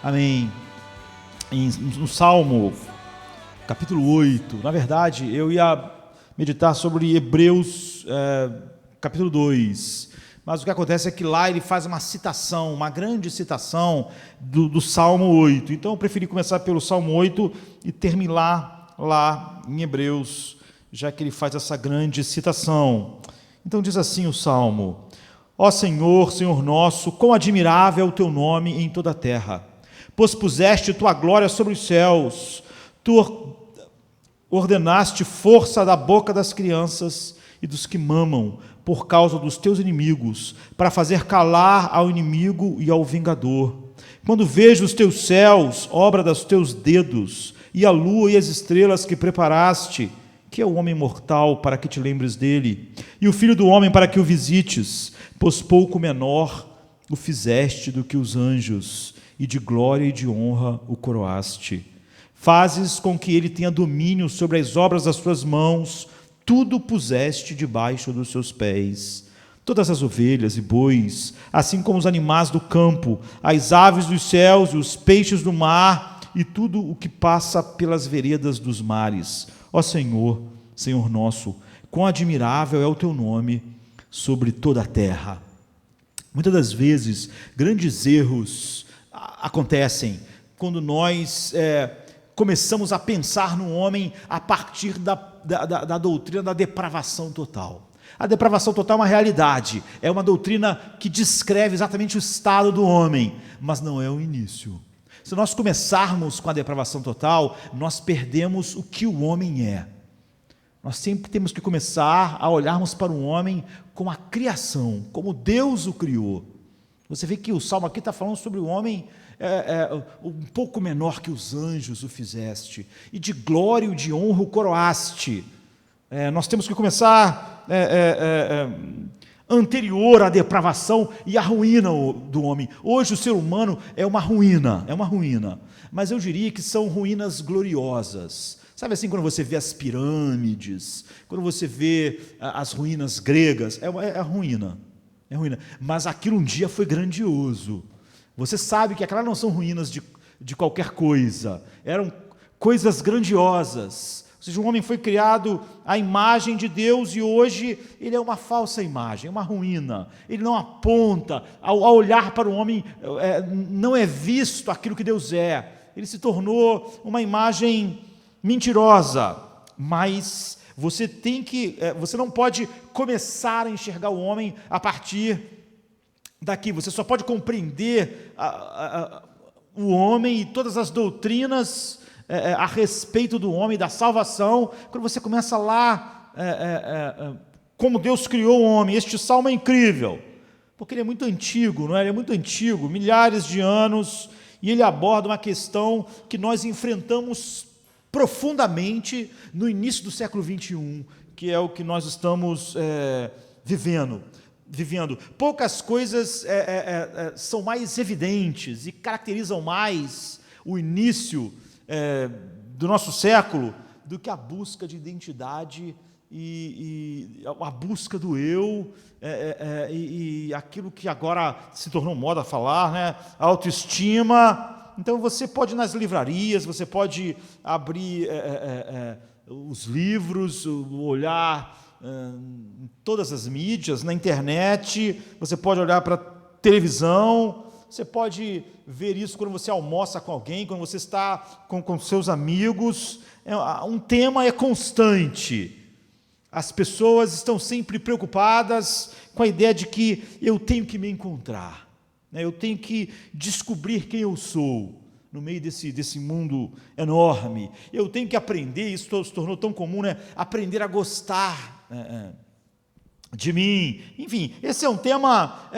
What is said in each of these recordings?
Amém. No Salmo, capítulo 8, na verdade, eu ia meditar sobre Hebreus, capítulo 2, mas o que acontece é que lá ele faz uma citação, uma grande citação do Salmo 8, então eu preferi começar pelo Salmo 8 e terminar lá em Hebreus, já que ele faz essa grande citação. Então diz assim o Salmo: Ó Senhor, Senhor nosso, quão admirável é o teu nome em toda a terra, pois puseste tua glória sobre os céus, tu ordenaste força da boca das crianças e dos que mamam, por causa dos teus inimigos, para fazer calar ao inimigo e ao vingador. Quando vejo os teus céus, obra dos teus dedos, e a lua e as estrelas que preparaste, que é o homem mortal para que te lembres dele, e o filho do homem para que o visites, pois pouco menor o fizeste do que os anjos, e de glória e de honra o coroaste. Fazes com que ele tenha domínio sobre as obras das tuas mãos, tudo puseste debaixo dos seus pés. Todas as ovelhas e bois, assim como os animais do campo, as aves dos céus e os peixes do mar, e tudo o que passa pelas veredas dos mares. Ó Senhor, Senhor nosso, quão admirável é o teu nome sobre toda a terra. Muitas das vezes, grandes erros acontecem quando nós começamos a pensar no homem a partir da doutrina da depravação total. A depravação total é uma realidade, é uma doutrina que descreve exatamente o estado do homem, mas não é o início. Se nós começarmos com a depravação total, nós perdemos o que o homem é. Nós sempre temos que começar a olharmos para o homem com a criação, como Deus o criou. Você vê que o Salmo aqui está falando sobre o homem um pouco menor que os anjos o fizeste, e de glória e de honra o coroaste. Nós temos que começar anterior à depravação e à ruína do homem. Hoje o ser humano é uma ruína, mas eu diria que são ruínas gloriosas. Sabe assim, quando você vê as pirâmides, quando você vê as ruínas gregas, é ruína. Mas aquilo um dia foi grandioso. Você sabe que aquelas não são ruínas de qualquer coisa, eram coisas grandiosas. Ou seja, um homem foi criado à imagem de Deus e hoje ele é uma falsa imagem, uma ruína. Ele não aponta, ao olhar para o homem, não é visto aquilo que Deus é. Ele se tornou uma imagem mentirosa, mas você não pode começar a enxergar o homem a partir daqui. Você só pode compreender o homem e todas as doutrinas a respeito do homem, da salvação, quando você começa lá, como Deus criou o homem. Este salmo é incrível, porque ele é muito antigo, não é? Ele é muito antigo, milhares de anos, e ele aborda uma questão que nós enfrentamos profundamente no início do século XXI, que é o que nós estamos vivendo. Poucas coisas são mais evidentes e caracterizam mais o início do nosso século do que a busca de identidade e a busca do eu e aquilo que agora se tornou moda falar, né? A autoestima. Então você pode ir nas livrarias, você pode abrir os livros, olhar em todas as mídias, na internet, você pode olhar para a televisão, você pode ver isso quando você almoça com alguém, quando você está com seus amigos. Um tema é constante. As pessoas estão sempre preocupadas com a ideia de que eu tenho que me encontrar. Eu tenho que descobrir quem eu sou no meio desse mundo enorme. Eu tenho que aprender, isso se tornou tão comum, né? Aprender a gostar de mim. Enfim, esse é um tema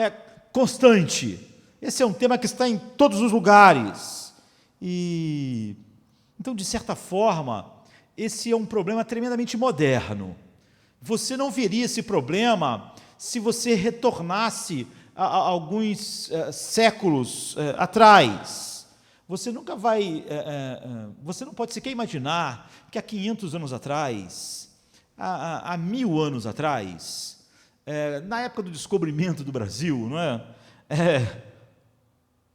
constante. Esse é um tema que está em todos os lugares. Então, de certa forma, esse é um problema tremendamente moderno. Você não veria esse problema se você retornasse a alguns séculos atrás. Você nunca vai, você não pode sequer imaginar que há 500 anos atrás, há 1000 anos atrás, na época do descobrimento do Brasil, não é?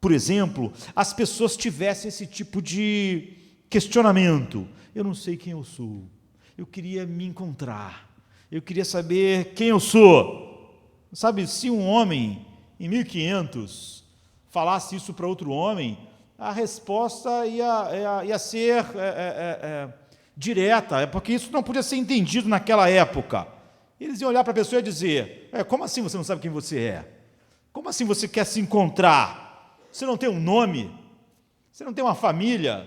por exemplo, as pessoas tivessem esse tipo de questionamento. Eu não sei quem eu sou. Eu queria me encontrar. Eu queria saber quem eu sou. Sabe, se um homem em 1500 falasse isso para outro homem, a resposta ia ser direta, porque isso não podia ser entendido naquela época. Eles iam olhar para a pessoa e dizer: como assim você não sabe quem você é? Como assim você quer se encontrar? Você não tem um nome? Você não tem uma família?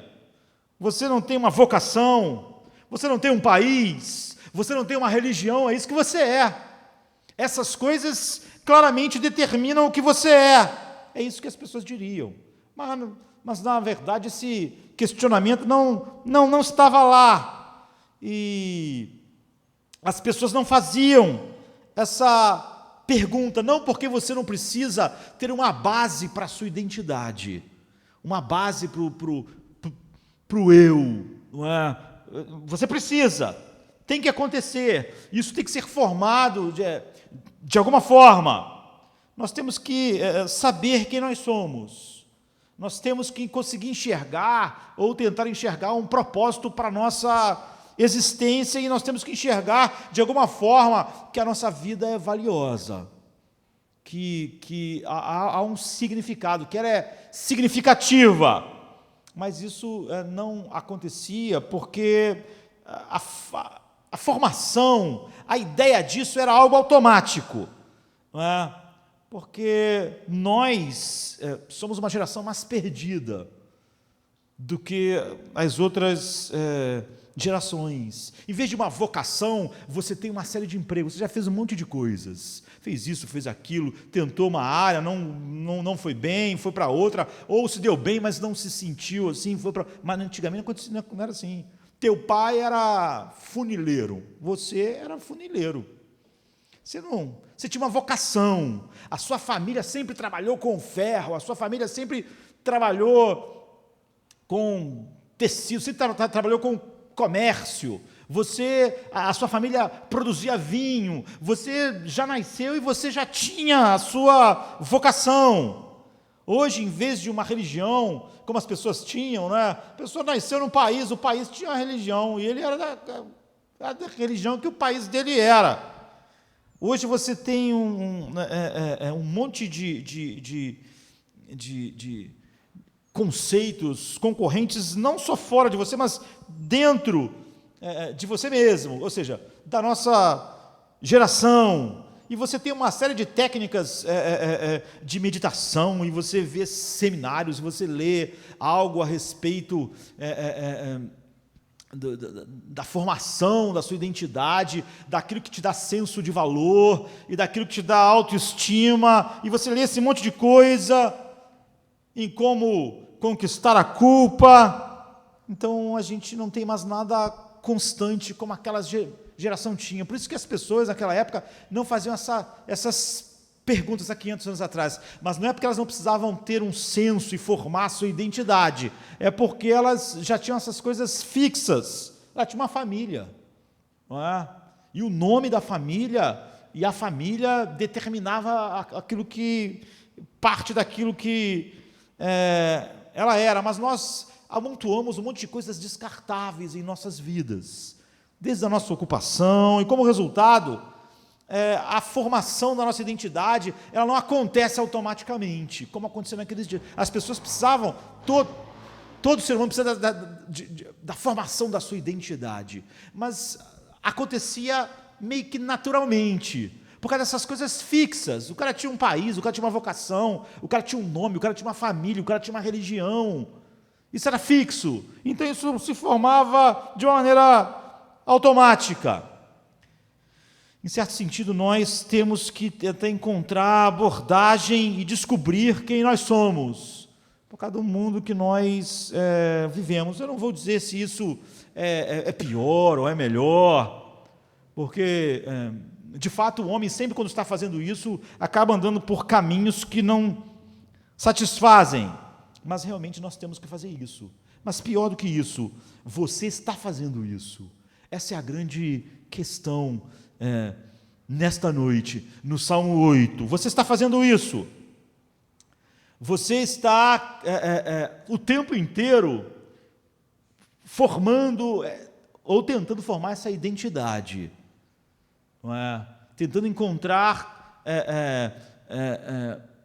Você não tem uma vocação? Você não tem um país? Você não tem uma religião? É isso que você é. Essas coisas claramente determinam o que você é. É isso que as pessoas diriam. Mas na verdade, esse questionamento não estava lá. E as pessoas não faziam essa pergunta, não porque você não precisa ter uma base para a sua identidade, uma base para o eu. Não é? Você precisa, tem que acontecer, isso tem que ser formado de alguma forma. Nós temos que saber quem nós somos. Nós temos que conseguir enxergar ou tentar enxergar um propósito para a nossa existência, e nós temos que enxergar de alguma forma que a nossa vida é valiosa, que há um significado, que ela é significativa. Mas isso não acontecia porque a formação, a ideia disso era algo automático, não é? Porque nós somos uma geração mais perdida do que as outras gerações. Em vez de uma vocação, você tem uma série de empregos. Você já fez um monte de coisas. Fez isso, fez aquilo, tentou uma área, não foi bem, foi para outra, ou se deu bem, mas não se sentiu assim, foi para... Mas antigamente não era assim. Teu pai era funileiro, você era funileiro. Você tinha uma vocação, a sua família sempre trabalhou com ferro, a sua família sempre trabalhou com tecido, sempre trabalhou com comércio, a sua família produzia vinho, você já nasceu e você já tinha a sua vocação. Hoje, em vez de uma religião, como as pessoas tinham, né? A pessoa nasceu num país, o país tinha uma religião, e ele era da religião que o país dele era. Hoje você tem um monte de conceitos concorrentes, não só fora de você, mas dentro de você mesmo, ou seja, da nossa geração. E você tem uma série de técnicas de meditação, e você vê seminários, você lê algo a respeito da formação da sua identidade, daquilo que te dá senso de valor e daquilo que te dá autoestima, e você lê esse monte de coisa em como conquistar a culpa. Então a gente não tem mais nada constante como aquela geração tinha. Por isso que as pessoas naquela época não faziam essas perguntas há 500 anos atrás, mas não é porque elas não precisavam ter um senso e formar a sua identidade, é porque elas já tinham essas coisas fixas. Ela tinha uma família, não é? E o nome da família, e a família determinava aquilo que, parte daquilo que ela era, mas nós amontoamos um monte de coisas descartáveis em nossas vidas, desde a nossa ocupação, e como resultado, a formação da nossa identidade, ela não acontece automaticamente, como aconteceu naqueles dias. As pessoas precisavam, todo ser humano precisa da formação da sua identidade, mas acontecia meio que naturalmente, por causa dessas coisas fixas. O cara tinha um país, o cara tinha uma vocação, o cara tinha um nome, o cara tinha uma família, o cara tinha uma religião. Isso era fixo, então isso se formava de uma maneira automática. Em certo sentido, nós temos que tentar encontrar abordagem e descobrir quem nós somos, por causa do mundo que nós vivemos. Eu não vou dizer se isso é pior ou é melhor, porque, de fato, o homem sempre, quando está fazendo isso, acaba andando por caminhos que não satisfazem. Mas realmente nós temos que fazer isso. Mas pior do que isso, você está fazendo isso. Essa é a grande questão nesta noite, no Salmo 8. Você está fazendo isso. Você está o tempo inteiro formando ou tentando formar essa identidade, não é? Tentando encontrar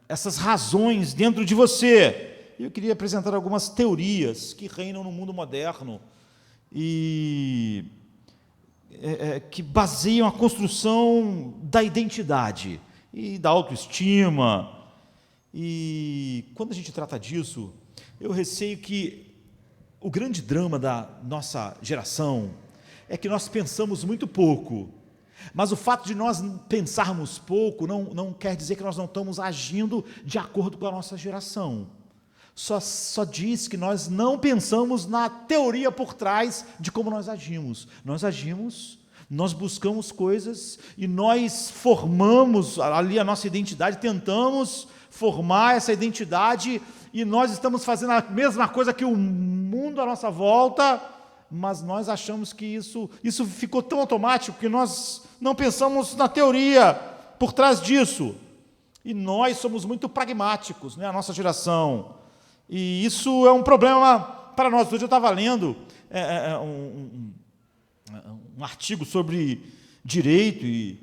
essas razões dentro de você. Eu queria apresentar algumas teorias que reinam no mundo moderno e que baseiam a construção da identidade e da autoestima. E quando a gente trata disso, eu receio que o grande drama da nossa geração é que nós pensamos muito pouco. Mas o fato de nós pensarmos pouco não quer dizer que nós não estamos agindo de acordo com a nossa geração. Só diz que nós não pensamos na teoria por trás de como nós agimos. Nós agimos, nós buscamos coisas e nós formamos ali a nossa identidade, tentamos formar essa identidade e nós estamos fazendo a mesma coisa que o mundo à nossa volta, mas nós achamos que isso ficou tão automático que nós não pensamos na teoria por trás disso. E nós somos muito pragmáticos, né, a nossa geração. E isso é um problema para nós. Hoje eu estava lendo um artigo sobre direito e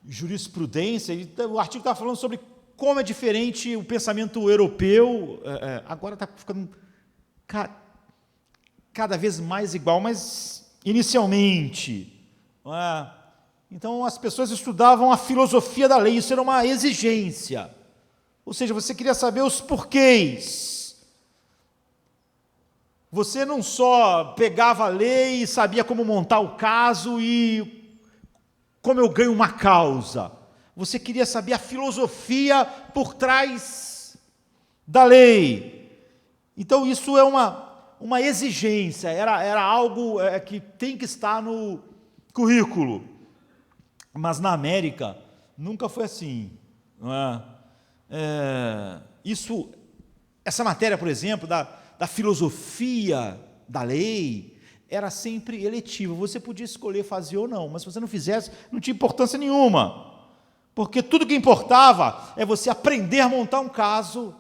jurisprudência, e o artigo estava falando sobre como é diferente o pensamento europeu, agora está ficando cada vez mais igual, mas inicialmente, não é? Então as pessoas estudavam a filosofia da lei, isso era uma exigência, ou seja, você queria saber os porquês. Você não só pegava a lei e sabia como montar o caso e como eu ganho uma causa. Você queria saber a filosofia por trás da lei. Então isso é uma exigência, era algo que tem que estar no currículo. Mas na América nunca foi assim, não é? Essa matéria, por exemplo, da filosofia da lei, era sempre eletiva. Você podia escolher fazer ou não, mas se você não fizesse, não tinha importância nenhuma. Porque tudo que importava é você aprender a montar um caso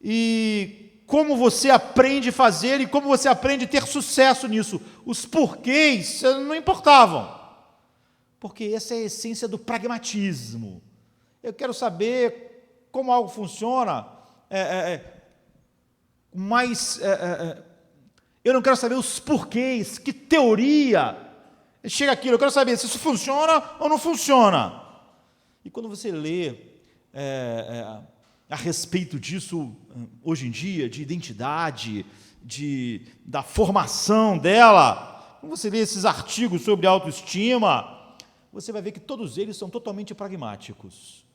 e como você aprende a fazer e como você aprende a ter sucesso nisso. Os porquês não importavam, porque essa é a essência do pragmatismo. Eu quero saber como algo funciona, mas eu não quero saber os porquês, que teoria chega aquilo, eu quero saber se isso funciona ou não funciona. E quando você lê a respeito disso, hoje em dia, de identidade, da formação dela, quando você lê esses artigos sobre autoestima, você vai ver que todos eles são totalmente pragmáticos.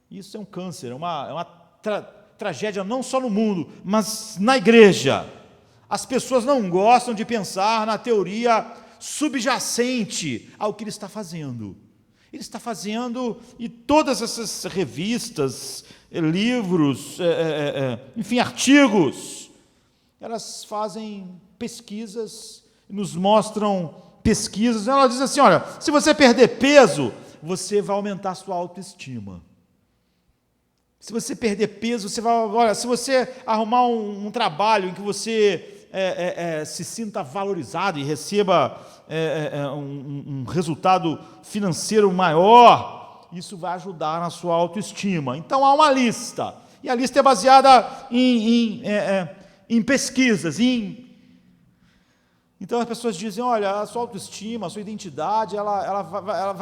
Isso é um câncer, é uma tragédia não só no mundo, mas na igreja. As pessoas não gostam de pensar na teoria subjacente ao que ele está fazendo. Ele está fazendo, e todas essas revistas, livros, enfim, artigos, elas fazem pesquisas, nos mostram pesquisas, ela diz assim, olha, se você perder peso, você vai aumentar a sua autoestima. Se você perder peso, você vai, olha, se você arrumar um trabalho em que você se sinta valorizado e receba um resultado financeiro maior, isso vai ajudar na sua autoestima. Então há uma lista, e a lista é baseada em pesquisas, então as pessoas dizem, olha, a sua autoestima, a sua identidade, ela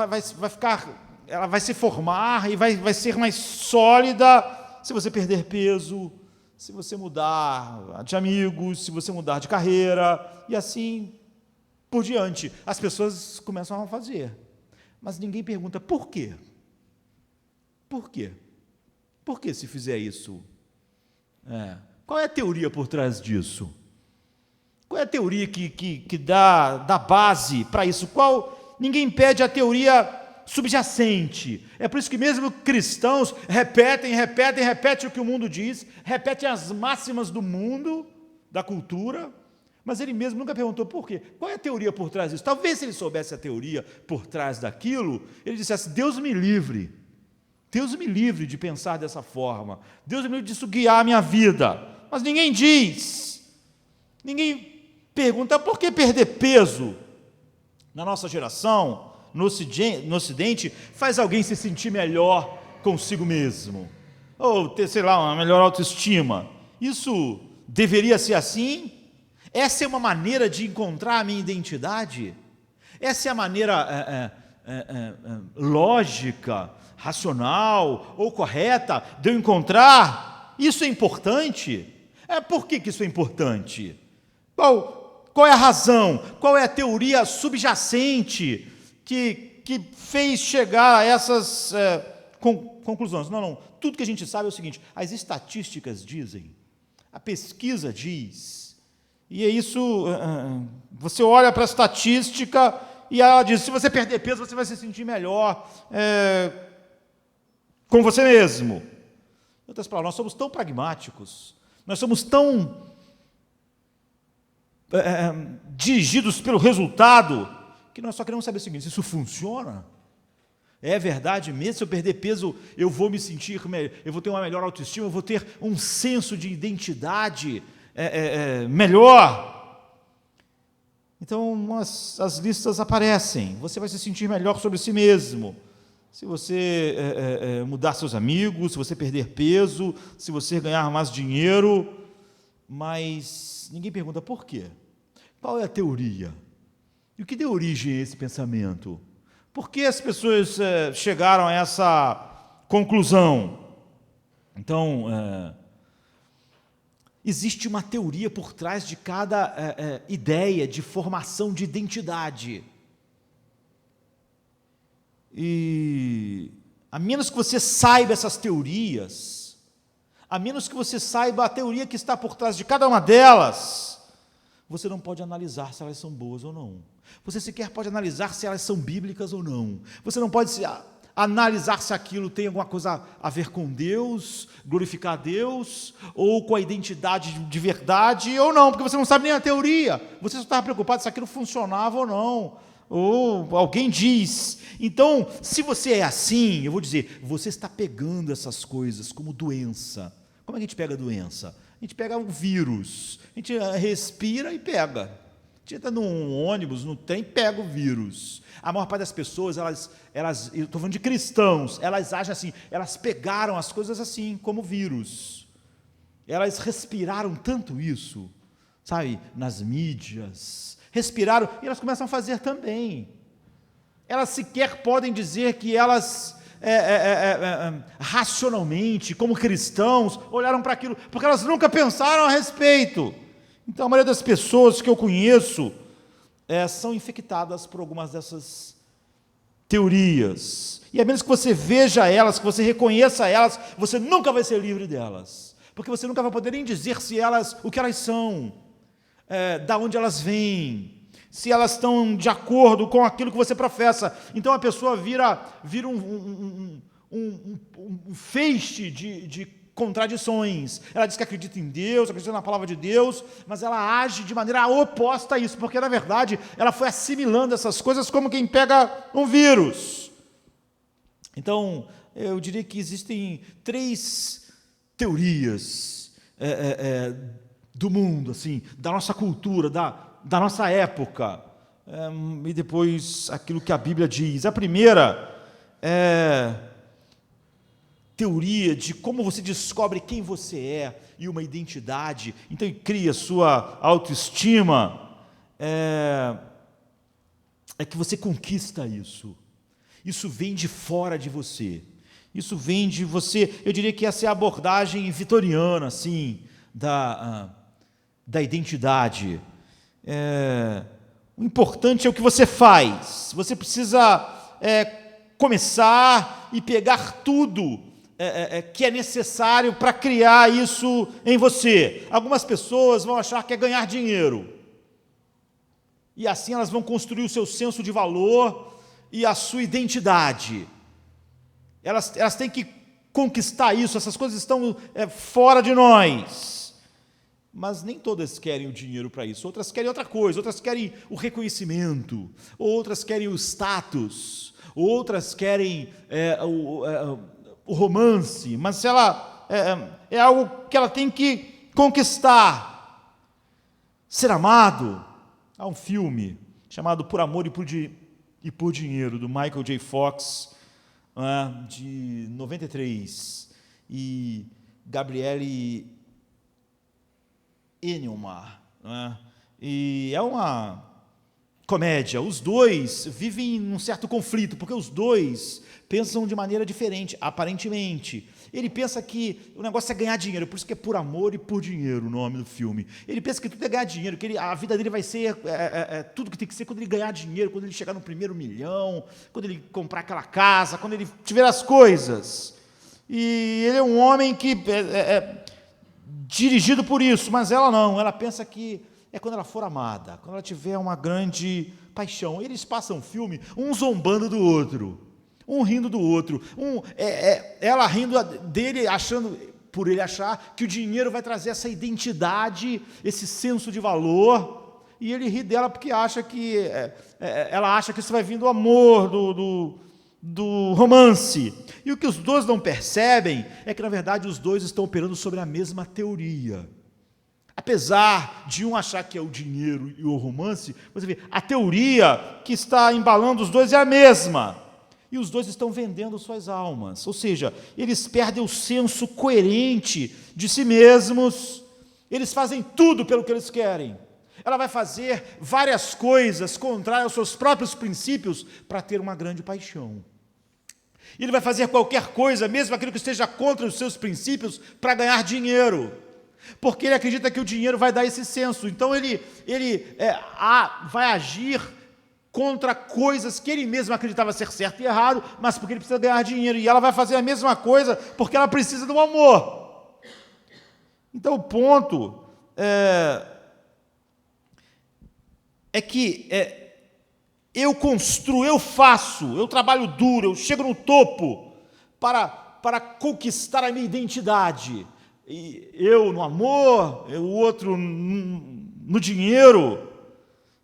vai se formar e vai ser mais sólida se você perder peso, se você mudar de amigos, se você mudar de carreira, e assim por diante. As pessoas começam a fazer, mas ninguém pergunta por quê? Por quê? Por que se fizer isso? Qual é a teoria por trás disso? Qual é a teoria que dá base para isso? Ninguém pede a teoria subjacente. É por isso que mesmo cristãos repetem o que o mundo diz, repetem as máximas do mundo, da cultura, mas ele mesmo nunca perguntou por quê. Qual é a teoria por trás disso? Talvez se ele soubesse a teoria por trás daquilo, ele dissesse, Deus me livre. Deus me livre de pensar dessa forma. Deus me livre disso guiar a minha vida. Mas ninguém diz, ninguém pergunta por que perder peso na nossa geração, no Ocidente, faz alguém se sentir melhor consigo mesmo, ou ter, sei lá, uma melhor autoestima. Isso deveria ser assim? Essa é uma maneira de encontrar a minha identidade? Essa é a maneira lógica, racional ou correta de eu encontrar? Isso é importante? Por que isso é importante? Qual é a razão? Qual é a teoria subjacente que fez chegar a essas conclusões? Não. Tudo que a gente sabe é o seguinte: as estatísticas dizem, a pesquisa diz, e é isso. Você olha para a estatística e ela diz: se você perder peso, você vai se sentir melhor com você mesmo. Em outras palavras, nós somos tão pragmáticos, nós somos tão dirigidos pelo resultado, que nós só queremos saber o seguinte: isso funciona? É verdade mesmo? Se eu perder peso, eu vou me sentir melhor, eu vou ter uma melhor autoestima, eu vou ter um senso de identidade melhor? Então, as listas aparecem. Você vai se sentir melhor sobre si mesmo se você mudar seus amigos, se você perder peso, se você ganhar mais dinheiro. Mas ninguém pergunta por quê. Qual é a teoria? E o que deu origem a esse pensamento? Por que as pessoas chegaram a essa conclusão? Então, existe uma teoria por trás de cada ideia de formação de identidade. E, a menos que você saiba essas teorias, a menos que você saiba a teoria que está por trás de cada uma delas, você não pode analisar se elas são boas ou não. Você sequer pode analisar se elas são bíblicas ou não. Você não pode analisar se aquilo tem alguma coisa a ver com Deus, glorificar a Deus, ou com a identidade de verdade ou não, porque você não sabe nem a teoria. Você só estava preocupado se aquilo funcionava ou não, ou alguém diz. Então, se você é assim, eu vou dizer, você está pegando essas coisas como doença. Como é que a gente pega a doença? A gente pega um vírus, a gente respira e pega. A gente entra num ônibus, no trem, pega o vírus. A maior parte das pessoas, eu estou falando de cristãos, elas agem assim, elas pegaram as coisas assim, como vírus. Elas respiraram tanto isso, sabe, nas mídias, respiraram, e elas começam a fazer também. Elas sequer podem dizer que elas racionalmente, como cristãos, olharam para aquilo, porque elas nunca pensaram a respeito. Então, a maioria das pessoas que eu conheço são infectadas por algumas dessas teorias. E a menos que você veja elas, que você reconheça elas, você nunca vai ser livre delas. Porque você nunca vai poder nem dizer se elas, o que elas são, da onde elas vêm, se elas estão de acordo com aquilo que você professa. Então a pessoa vira um feixe de contradições. Ela diz que acredita em Deus, acredita na palavra de Deus, mas ela age de maneira oposta a isso, porque na verdade ela foi assimilando essas coisas como quem pega um vírus. Então, eu diria que existem 3 teorias do mundo, assim, da nossa cultura, da nossa época, e depois aquilo que a Bíblia diz. A primeira é teoria de como você descobre quem você é e uma identidade, então cria sua autoestima, é que você conquista isso. Isso vem de fora de você. Isso vem de você. Eu diria que essa é a abordagem vitoriana, assim, da identidade. O importante é o que você faz. Você precisa começar e pegar tudo que é necessário para criar isso em você. Algumas pessoas vão achar que é ganhar dinheiro, e assim elas vão construir o seu senso de valor e a sua identidade. Elas têm que conquistar isso. Essas coisas estão fora de nós, mas nem todas querem o dinheiro para isso. Outras querem outra coisa, outras querem o reconhecimento, outras querem o status, outras querem o romance, mas ela é algo que ela tem que conquistar. Ser amado. Há um filme chamado Por Amor e por Dinheiro, do Michael J. Fox, de 93, e Gabrielle Unionmar. E é uma comédia. Os dois vivem num certo conflito, porque os dois pensam de maneira diferente, aparentemente. Ele pensa que o negócio é ganhar dinheiro, por isso que é Por Amor e por Dinheiro o nome do filme. Ele pensa que tudo é ganhar dinheiro, que a vida dele vai ser tudo que tem que ser quando ele ganhar dinheiro, quando ele chegar no primeiro milhão, quando ele comprar aquela casa, quando ele tiver as coisas. E ele é um homem que é dirigido por isso, mas ela não. Ela pensa que é quando ela for amada, quando ela tiver uma grande paixão. Eles passam o filme, um zombando do outro, um rindo do outro, ela rindo dele, por ele achar que o dinheiro vai trazer essa identidade, esse senso de valor, e ele ri dela porque acha que ela acha que isso vai vir do amor, do romance. E o que os dois não percebem é que, na verdade, os dois estão operando sobre a mesma teoria. Apesar de um achar que é o dinheiro e o romance, você vê, a teoria que está embalando os dois é a mesma. E os dois estão vendendo suas almas. Ou seja, eles perdem o senso coerente de si mesmos. Eles fazem tudo pelo que eles querem. Ela vai fazer várias coisas contrárias aos seus próprios princípios para ter uma grande paixão. Ele vai fazer qualquer coisa, mesmo aquilo que esteja contra os seus princípios, para ganhar dinheiro. Porque ele acredita que o dinheiro vai dar esse senso. Então ele vai agir contra coisas que ele mesmo acreditava ser certo e errado, mas porque ele precisa ganhar dinheiro. E ela vai fazer a mesma coisa porque ela precisa do amor. Então o ponto é que eu construo, eu faço, eu trabalho duro, eu chego no topo para conquistar a minha identidade. E eu no amor, o outro no dinheiro,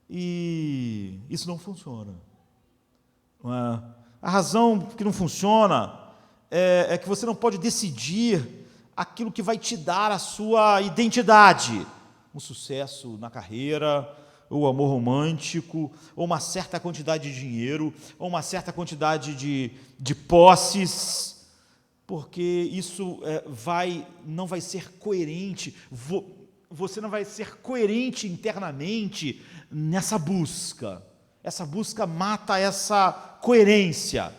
e isso não funciona. A razão que não funciona é que você não pode decidir aquilo que vai te dar a sua identidade, um sucesso na carreira, ou o amor romântico, ou uma certa quantidade de dinheiro, ou uma certa quantidade de posses, porque isso não vai ser coerente, você não vai ser coerente internamente nessa busca. Essa busca mata essa coerência.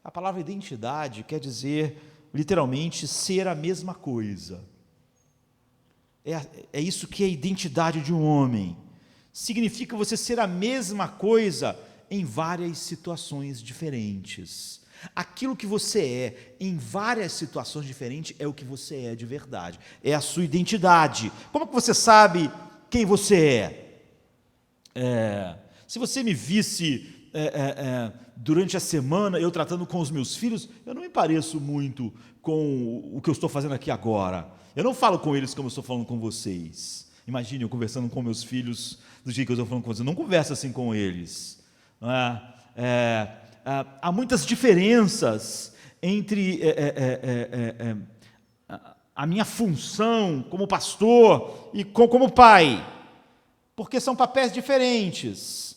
A palavra identidade quer dizer, literalmente, ser a mesma coisa. É isso que é a identidade de um homem. Significa você ser a mesma coisa em várias situações diferentes. Aquilo que você é em várias situações diferentes é o que você é de verdade. É a sua identidade. Como que você sabe quem você é? Se você me visse durante a semana, eu tratando com os meus filhos, eu não me pareço muito com o que eu estou fazendo aqui agora. Eu não falo com eles como eu estou falando com vocês. Imagine eu conversando com meus filhos do jeito que eu estou falando com vocês. Eu não converso assim com eles. Há muitas diferenças entre a minha função como pastor e como pai, porque são papéis diferentes.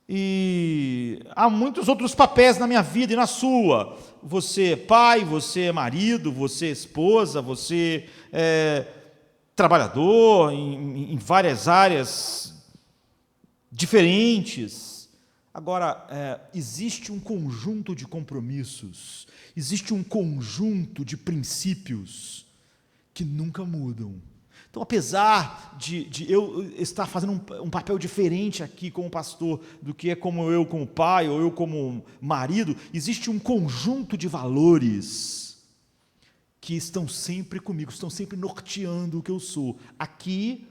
E há muitos outros papéis na minha vida e na sua. Você é pai, você é marido, você é esposa, você é trabalhador em várias áreas diferentes. Agora, existe um conjunto de compromissos, existe um conjunto de princípios que nunca mudam. Então, apesar de eu estar fazendo um papel diferente aqui como pastor do que é como eu como pai ou eu como marido, existe um conjunto de valores que estão sempre comigo, estão sempre norteando o que eu sou. Aqui,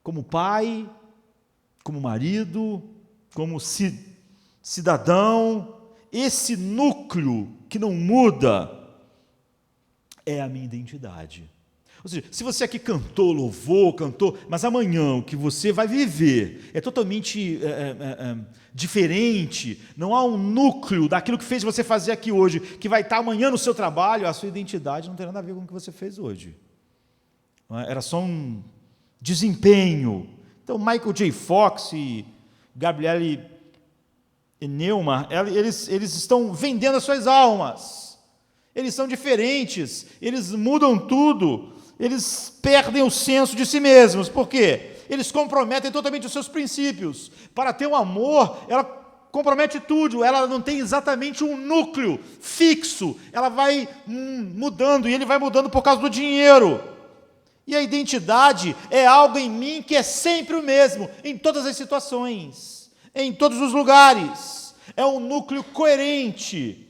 como pai, como marido, como cidadão, esse núcleo que não muda é a minha identidade. Ou seja, se você aqui cantou, louvou, cantou, mas amanhã o que você vai viver é totalmente diferente, não há um núcleo daquilo que fez você fazer aqui hoje, que vai estar amanhã no seu trabalho, a sua identidade não tem nada a ver com o que você fez hoje. Era só um desempenho. Então, Michael J. Fox e Gabriele Neumann, eles estão vendendo as suas almas. Eles são diferentes, eles mudam tudo, eles perdem o senso de si mesmos. Por quê? Eles comprometem totalmente os seus princípios. Para ter um amor, ela compromete tudo, ela não tem exatamente um núcleo fixo, ela vai mudando, e ele vai mudando por causa do dinheiro. E a identidade é algo em mim que é sempre o mesmo, em todas as situações, em todos os lugares. É um núcleo coerente.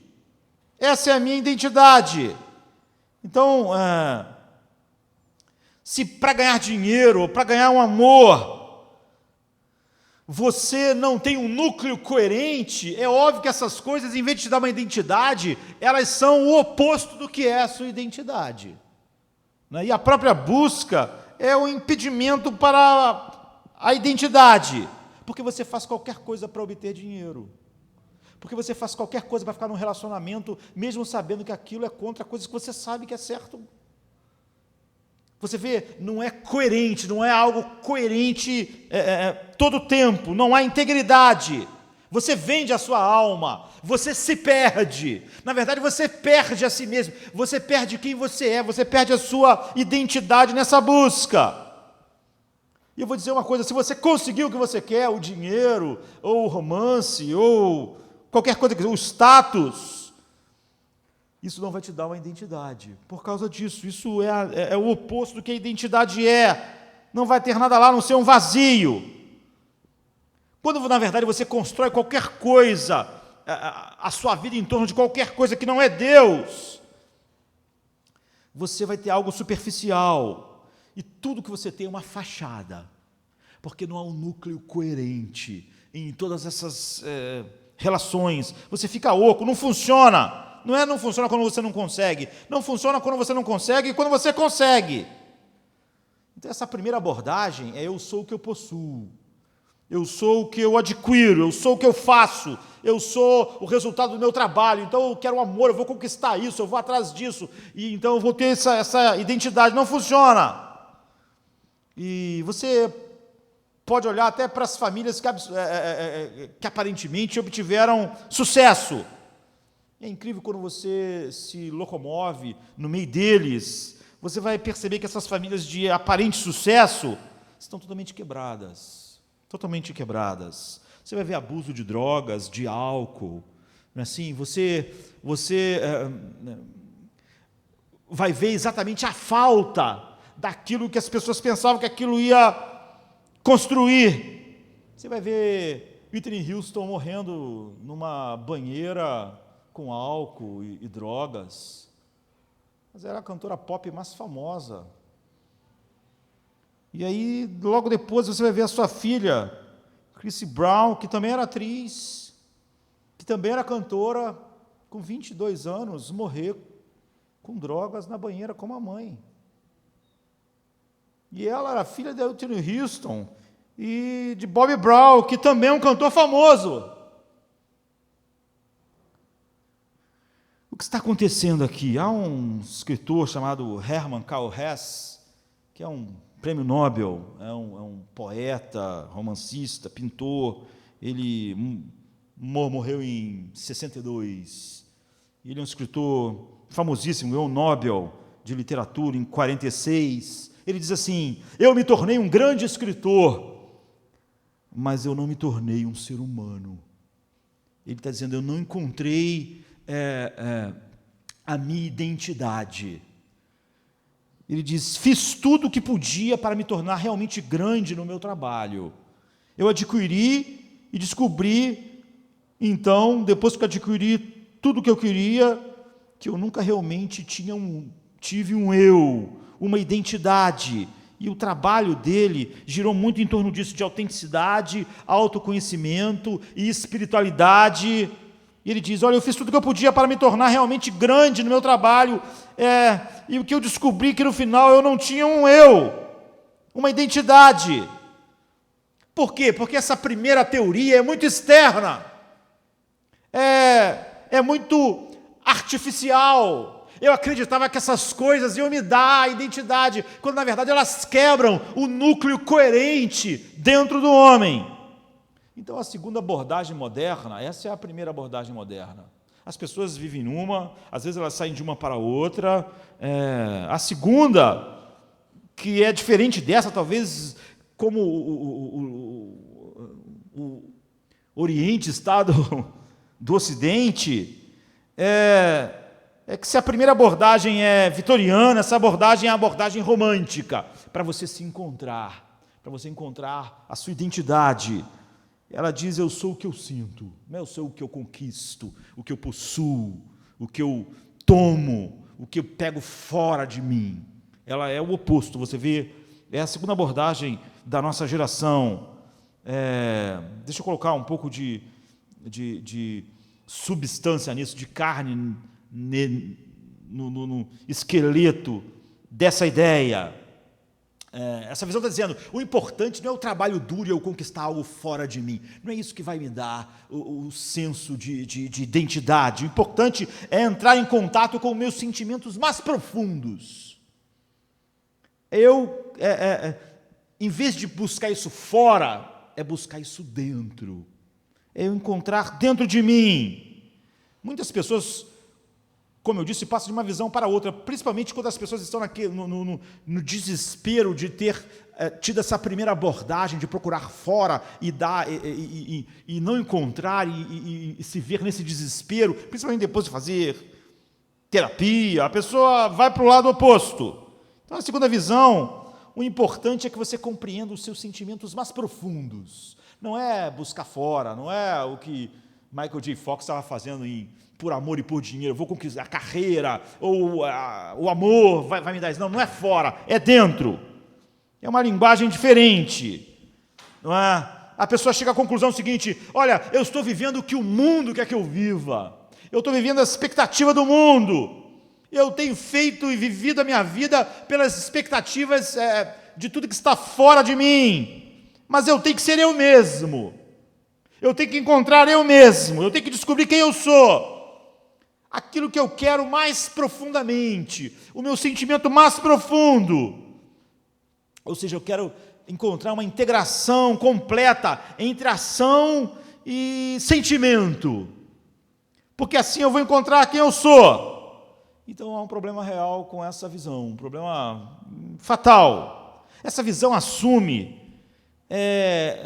Essa é a minha identidade. Então, se para ganhar dinheiro, para ganhar um amor, você não tem um núcleo coerente, é óbvio que essas coisas, em vez de te dar uma identidade, elas são o oposto do que é a sua identidade. E a própria busca é um impedimento para a identidade, porque você faz qualquer coisa para obter dinheiro, porque você faz qualquer coisa para ficar num relacionamento, mesmo sabendo que aquilo é contra coisas que você sabe que é certo. Você vê, não é coerente, não é algo coerente todo o tempo, não há integridade. Você vende a sua alma, você se perde. Na verdade, você perde a si mesmo, você perde quem você é, você perde a sua identidade nessa busca. E eu vou dizer uma coisa, se você conseguiu o que você quer, o dinheiro, ou o romance, ou qualquer coisa, o status, isso não vai te dar uma identidade. Por causa disso, isso é o oposto do que a identidade é. Não vai ter nada lá, a não ser um vazio. Quando, na verdade, você constrói qualquer coisa, a sua vida em torno de qualquer coisa que não é Deus, você vai ter algo superficial. E tudo que você tem é uma fachada, porque não há um núcleo coerente em todas essas relações. Você fica oco, não funciona. Não funciona quando você não consegue. Não funciona quando você não consegue e quando você consegue. Então, essa primeira abordagem é: eu sou o que eu possuo. Eu sou o que eu adquiro, eu sou o que eu faço, eu sou o resultado do meu trabalho, então eu quero um amor, eu vou conquistar isso, eu vou atrás disso, e então eu vou ter essa identidade. Não funciona. E você pode olhar até para as famílias que aparentemente obtiveram sucesso. É incrível quando você se locomove no meio deles, você vai perceber que essas famílias de aparente sucesso estão totalmente quebradas. Totalmente quebradas. Você vai ver abuso de drogas, de álcool, não é assim? Você vai ver exatamente a falta daquilo que as pessoas pensavam que aquilo ia construir. Você vai ver Whitney Houston morrendo numa banheira com álcool e drogas, mas era a cantora pop mais famosa. E aí, logo depois, você vai ver a sua filha, Chrissy Brown, que também era atriz, que também era cantora, com 22 anos, morrer com drogas na banheira como a mãe. E ela era filha de Whitney Houston e de Bobby Brown, que também é um cantor famoso. O que está acontecendo aqui? Há um escritor chamado Hermann Karl Hesse, que é um prêmio Nobel, é um poeta, romancista, pintor. Ele morreu em 62. Ele é um escritor famosíssimo, ganhou o Nobel de Literatura em 46. Ele diz assim: eu me tornei um grande escritor, mas eu não me tornei um ser humano. Ele está dizendo: eu não encontrei a minha identidade. Ele diz: fiz tudo o que podia para me tornar realmente grande no meu trabalho. Eu adquiri e descobri, então, depois que eu adquiri tudo o que eu queria, que eu nunca realmente tive um eu, uma identidade. E o trabalho dele girou muito em torno disso, de autenticidade, autoconhecimento e espiritualidade. E ele diz, olha, eu fiz tudo o que eu podia para me tornar realmente grande no meu trabalho, e o que eu descobri que no final eu não tinha um eu, uma identidade. Por quê? Porque essa primeira teoria é muito externa, é muito artificial. Eu acreditava que essas coisas iam me dar a identidade, quando na verdade elas quebram o núcleo coerente dentro do homem. Então a segunda abordagem moderna, essa é a primeira abordagem moderna. As pessoas vivem numa, às vezes elas saem de uma para outra. A segunda, que é diferente dessa, talvez como o Oriente está do Ocidente, é que se a primeira abordagem é vitoriana, essa abordagem é a abordagem romântica, para você se encontrar, para você encontrar a sua identidade. Ela diz, eu sou o que eu sinto, não eu sou o que eu conquisto, o que eu possuo, o que eu tomo, o que eu pego fora de mim. Ela é o oposto, você vê, é a segunda abordagem da nossa geração. Deixa eu colocar um pouco de substância nisso, de carne no esqueleto dessa ideia. Essa visão está dizendo, o importante não é o trabalho duro e eu conquistar algo fora de mim, não é isso que vai me dar o senso de identidade. O importante é entrar em contato com meus sentimentos mais profundos. Em vez de buscar isso fora, é buscar isso dentro, é eu encontrar dentro de mim. Muitas pessoas, como eu disse, passam de uma visão para outra, principalmente quando as pessoas estão no desespero de ter tido essa primeira abordagem, de procurar fora e não encontrar e se ver nesse desespero, principalmente depois de fazer terapia, a pessoa vai para o lado oposto. Então, a segunda visão, o importante é que você compreenda os seus sentimentos mais profundos. Não é buscar fora, não é o que Michael J. Fox estava fazendo por amor e por dinheiro, vou conquistar a carreira, ou o amor vai me dar isso. Não, não é fora, é dentro. É uma linguagem diferente. Não é? A pessoa chega à conclusão seguinte, olha, eu estou vivendo o que o mundo quer que eu viva. Eu estou vivendo a expectativa do mundo. Eu tenho feito e vivido a minha vida pelas expectativas de tudo que está fora de mim. Mas eu tenho que ser eu mesmo. Eu tenho que encontrar eu mesmo. Eu tenho que descobrir quem eu sou. Aquilo que eu quero mais profundamente. O meu sentimento mais profundo. Ou seja, eu quero encontrar uma integração completa entre ação e sentimento. Porque assim eu vou encontrar quem eu sou. Então há um problema real com essa visão, um problema fatal. Essa visão assume,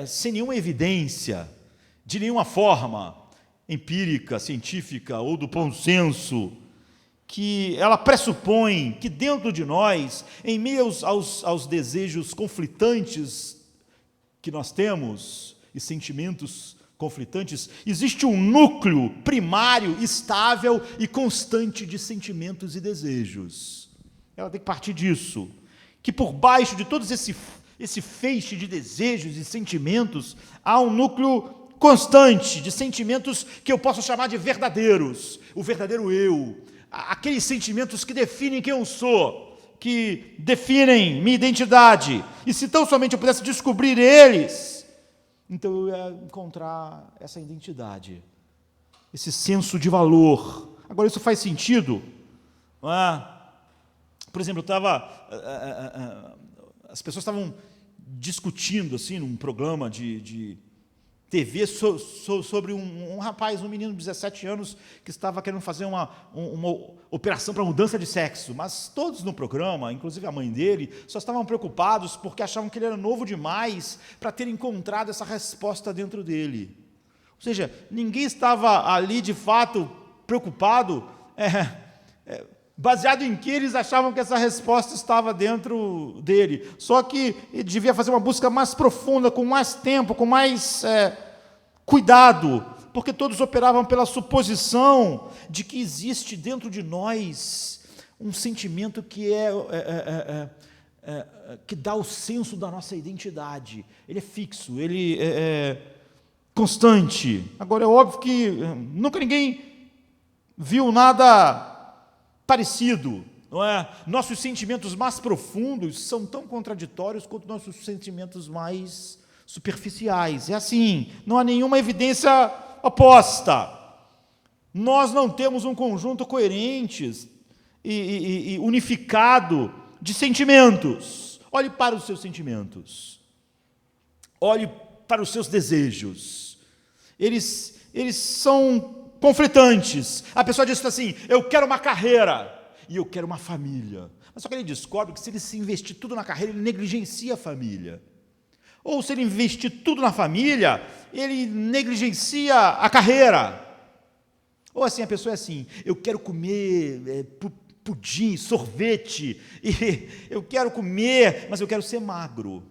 sem nenhuma evidência, de nenhuma forma empírica, científica ou do bom senso, que ela pressupõe que dentro de nós, em meio aos desejos conflitantes que nós temos e sentimentos conflitantes, existe um núcleo primário, estável e constante de sentimentos e desejos. Ela tem que partir disso, que por baixo de todos esse feixe de desejos e sentimentos, há um núcleo constante de sentimentos que eu posso chamar de verdadeiros, o verdadeiro eu, aqueles sentimentos que definem quem eu sou, que definem minha identidade, e se tão somente eu pudesse descobrir eles, então eu ia encontrar essa identidade, esse senso de valor. Agora, isso faz sentido? Não é? Por exemplo, as pessoas estavam discutindo assim, num programa de TV sobre um rapaz, um menino de 17 anos, que estava querendo fazer uma operação para mudança de sexo, mas todos no programa, inclusive a mãe dele, só estavam preocupados porque achavam que ele era novo demais para ter encontrado essa resposta dentro dele. Ou seja, ninguém estava ali de fato preocupado, baseado em que eles achavam que essa resposta estava dentro dele. Só que ele devia fazer uma busca mais profunda, com mais tempo, com mais cuidado, porque todos operavam pela suposição de que existe dentro de nós um sentimento que que dá o senso da nossa identidade. Ele é fixo, ele constante. Agora, é óbvio que nunca ninguém viu nada parecido, não é? Nossos sentimentos mais profundos são tão contraditórios quanto nossos sentimentos mais superficiais. É assim, não há nenhuma evidência oposta. Nós não temos um conjunto coerente e unificado de sentimentos. Olhe para os seus sentimentos. Olhe para os seus desejos. Eles são conflitantes. A pessoa diz assim: eu quero uma carreira e eu quero uma família. Mas só que ele descobre que se ele se investir tudo na carreira, ele negligencia a família. Ou se ele investir tudo na família, ele negligencia a carreira. Ou assim, a pessoa é assim: eu quero comer pudim, sorvete, e eu quero comer, mas eu quero ser magro.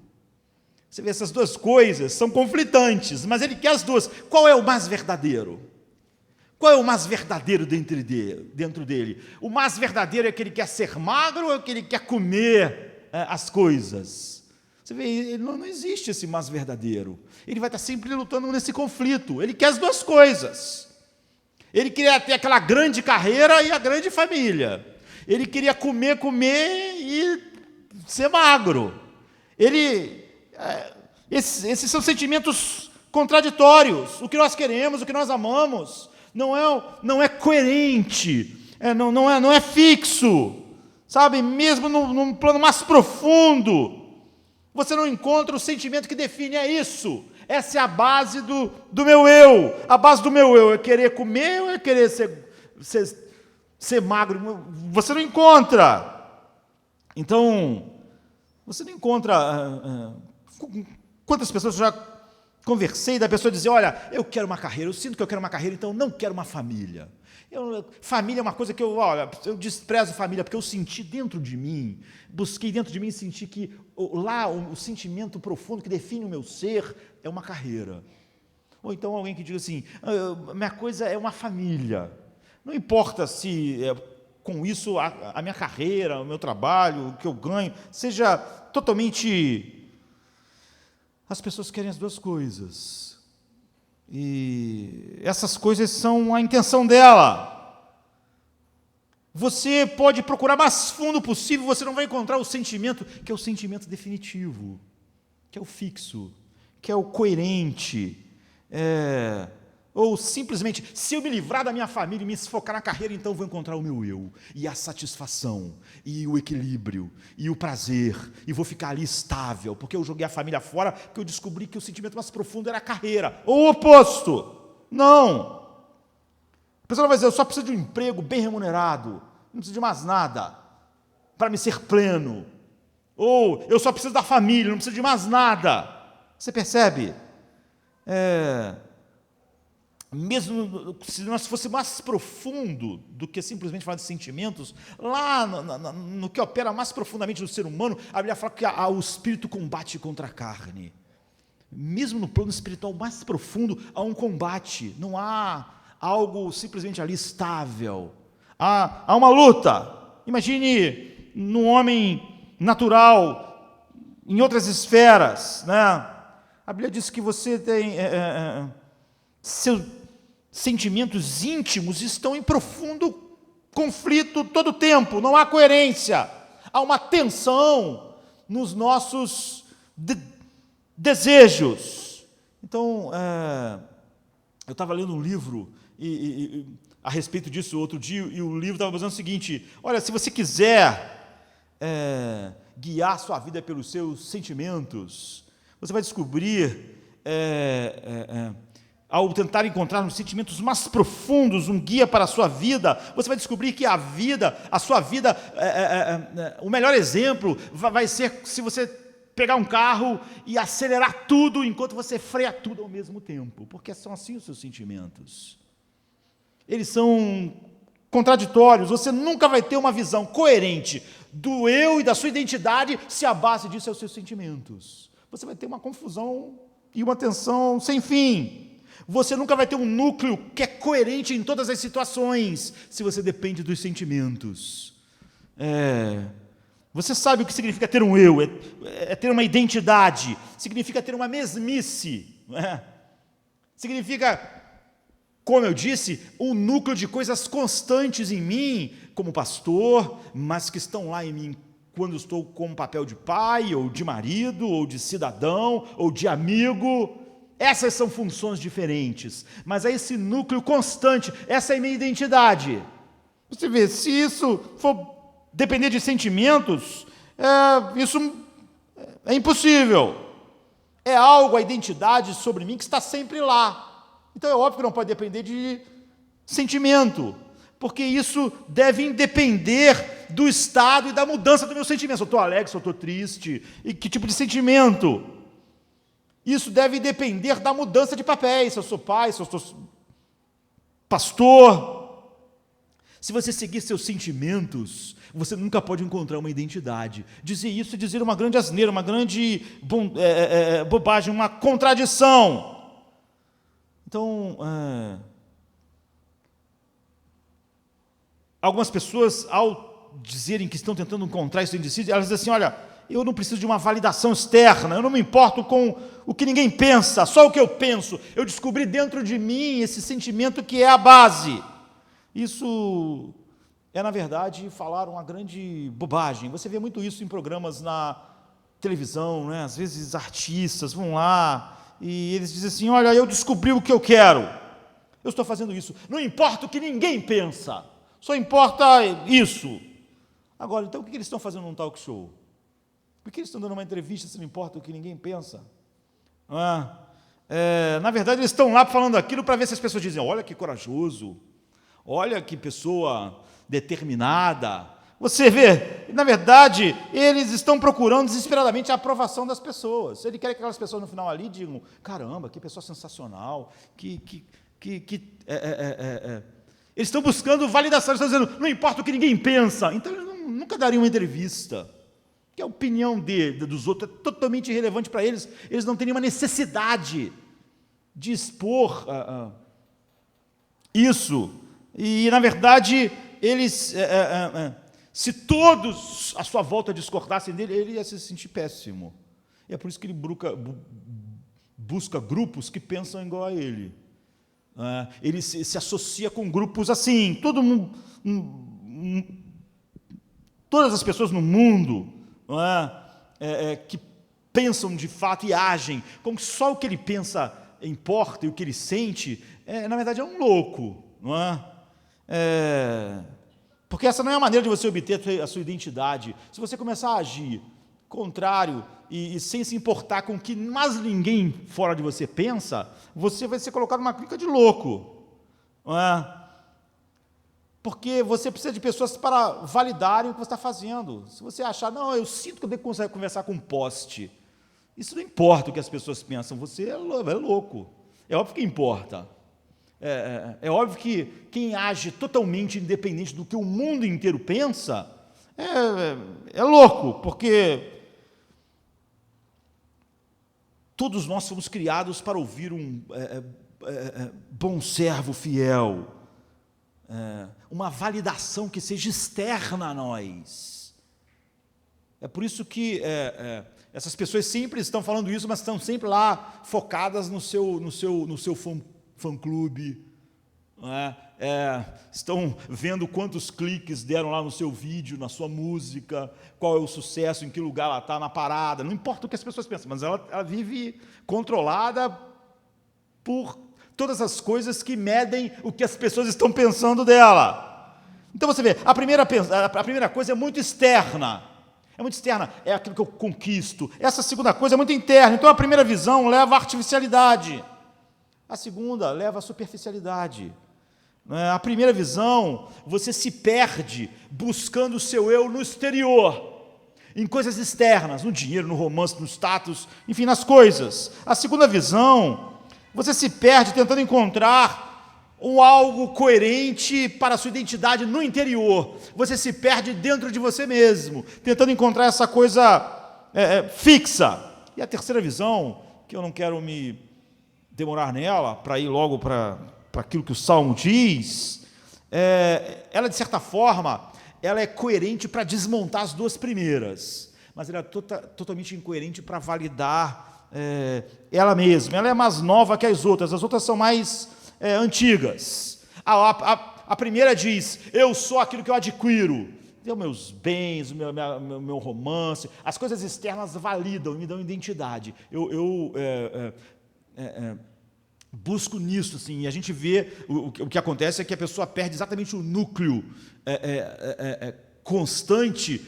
Você vê, essas duas coisas são conflitantes, mas ele quer as duas. Qual é o mais verdadeiro? Qual é o mais verdadeiro dentro dele? O mais verdadeiro é que ele quer ser magro ou é que ele quer comer as coisas? Você vê, não existe esse mais verdadeiro. Ele vai estar sempre lutando nesse conflito. Ele quer as duas coisas. Ele queria ter aquela grande carreira e a grande família. Ele queria comer e ser magro. Esses são sentimentos contraditórios. O que nós queremos, o que nós amamos, não é coerente, não é fixo, sabe? Mesmo num plano mais profundo, você não encontra o sentimento que define, é isso. Essa é a base do meu eu. A base do meu eu é querer comer ou é querer ser magro? Você não encontra. Então, você não encontra. Quantas pessoas eu já conversei da pessoa dizer: olha, eu quero uma carreira, eu sinto que eu quero uma carreira, então não quero uma família. Família é uma coisa que eu desprezo família, porque eu senti dentro de mim, busquei dentro de mim e senti que lá o sentimento profundo que define o meu ser é uma carreira. Ou então alguém que diga assim: minha coisa é uma família. Não importa se com isso a minha carreira, o meu trabalho, o que eu ganho, seja totalmente... As pessoas querem as duas coisas. E essas coisas são a intenção dela. Você pode procurar mais fundo possível, você não vai encontrar o sentimento, que é o sentimento definitivo, que é o fixo, que é o coerente. Ou simplesmente, se eu me livrar da minha família e me focar na carreira, então vou encontrar o meu eu, e a satisfação, e o equilíbrio, e o prazer, e vou ficar ali estável, porque eu joguei a família fora, porque eu descobri que o sentimento mais profundo era a carreira, ou o oposto. Não. A pessoa vai dizer: eu só preciso de um emprego bem remunerado, não preciso de mais nada, para me ser pleno. Ou eu só preciso da família, não preciso de mais nada. Você percebe? Mesmo se nós fosse mais profundo do que simplesmente falar de sentimentos, lá no que opera mais profundamente no ser humano, a Bíblia fala que o espírito combate contra a carne. Mesmo no plano espiritual mais profundo, há um combate, não há algo simplesmente ali estável. Há uma luta. Imagine no homem natural, em outras esferas, né? A Bíblia diz que você tem... seus sentimentos íntimos estão em profundo conflito todo o tempo, não há coerência, há uma tensão nos nossos desejos. Então, eu estava lendo um livro a respeito disso outro dia, e o livro estava dizendo o seguinte: olha, se você quiser guiar sua vida pelos seus sentimentos, você vai descobrir... ao tentar encontrar nos sentimentos mais profundos um guia para a sua vida, você vai descobrir que a sua vida, o melhor exemplo vai ser se você pegar um carro e acelerar tudo enquanto você freia tudo ao mesmo tempo, porque são assim os seus sentimentos. Eles são contraditórios, você nunca vai ter uma visão coerente do eu e da sua identidade se a base disso é os seus sentimentos. Você vai ter uma confusão e uma tensão sem fim. Você nunca vai ter um núcleo que é coerente em todas as situações, se você depende dos sentimentos. Você sabe o que significa ter um eu, ter uma identidade, significa ter uma mesmice. Não é? Significa, como eu disse, um núcleo de coisas constantes em mim, como pastor, mas que estão lá em mim quando eu estou com o papel de pai, ou de marido, ou de cidadão, ou de amigo. Essas são funções diferentes, mas é esse núcleo constante, essa é a minha identidade. Você vê, se isso for depender de sentimentos, isso é impossível. É algo, a identidade sobre mim que está sempre lá. Então é óbvio que não pode depender de sentimento, porque isso deve independer do estado e da mudança do meu sentimento. Se eu estou alegre, se eu estou triste, e que tipo de sentimento. Isso deve depender da mudança de papéis, se eu sou pai, se eu sou pastor. Se você seguir seus sentimentos, você nunca pode encontrar uma identidade. Dizer isso é dizer uma grande asneira, uma grande bobagem, uma contradição. Então, algumas pessoas, ao dizerem que estão tentando encontrar isso em si, elas dizem assim, olha, eu não preciso de uma validação externa, eu não me importo com o que ninguém pensa, só o que eu penso. Eu descobri dentro de mim esse sentimento que é a base. Isso é, na verdade, falar uma grande bobagem. Você vê muito isso em programas na televisão, né? Às vezes artistas vão lá e eles dizem assim, olha, eu descobri o que eu quero, eu estou fazendo isso, não importa o que ninguém pensa, só importa isso. Agora, então o que eles estão fazendo num talk show? Por que eles estão dando uma entrevista se não importa o que ninguém pensa? Na verdade, eles estão lá falando aquilo para ver se as pessoas dizem, olha que corajoso, olha que pessoa determinada. Você vê, na verdade, eles estão procurando desesperadamente a aprovação das pessoas. Ele quer que aquelas pessoas no final ali digam, caramba, que pessoa sensacional, Eles estão buscando validação, eles estão dizendo, não importa o que ninguém pensa. Então eles nunca dariam uma entrevista, que a opinião dos outros é totalmente irrelevante para eles. Eles não têm nenhuma necessidade de expor isso. E, na verdade, eles, se todos à sua volta discordassem dele, ele ia se sentir péssimo. E é por isso que ele busca grupos que pensam igual a ele. Ele se associa com grupos assim, todo mundo, todas as pessoas no mundo que pensam de fato e agem, como que só o que ele pensa importa e o que ele sente, na verdade é um louco, não é? Porque essa não é a maneira de você obter a sua identidade. Se você começar a agir contrário e sem se importar com o que mais ninguém fora de você pensa, você vai ser colocado numa clica de louco, não é? Porque você precisa de pessoas para validarem o que você está fazendo. Se você achar, não, eu sinto que eu devo conversar com um poste, isso não importa o que as pessoas pensam, você é louco. É óbvio que importa. É óbvio que quem age totalmente independente do que o mundo inteiro pensa é louco, porque todos nós fomos criados para ouvir um bom servo fiel, uma validação que seja externa a nós. É por isso que essas pessoas sempre estão falando isso, mas estão sempre lá focadas no seu fã-clube, estão vendo quantos cliques deram lá no seu vídeo, na sua música, qual é o sucesso, em que lugar ela está na parada, não importa o que as pessoas pensam, mas ela vive controlada por todas as coisas que medem o que as pessoas estão pensando dela. Então você vê, a primeira coisa é muito externa, é aquilo que eu conquisto. Essa segunda coisa é muito interna, então a primeira visão leva à artificialidade, a segunda leva à superficialidade. A primeira visão, você se perde buscando o seu eu no exterior, em coisas externas, no dinheiro, no romance, no status, enfim, nas coisas. A segunda visão, você se perde tentando encontrar algo coerente para a sua identidade no interior. Você se perde dentro de você mesmo, tentando encontrar essa coisa fixa. E a terceira visão, que eu não quero me demorar nela, para ir logo para aquilo que o Salmo diz, ela, de certa forma, ela é coerente para desmontar as duas primeiras, mas ela é totalmente incoerente para validar ela mesma. Ela é mais nova que as outras são mais antigas. A primeira diz: eu sou aquilo que eu adquiro. Deu meus bens, o meu romance, as coisas externas validam, me dão identidade. Eu busco nisso, assim, e a gente vê o que acontece é que a pessoa perde exatamente o núcleo constante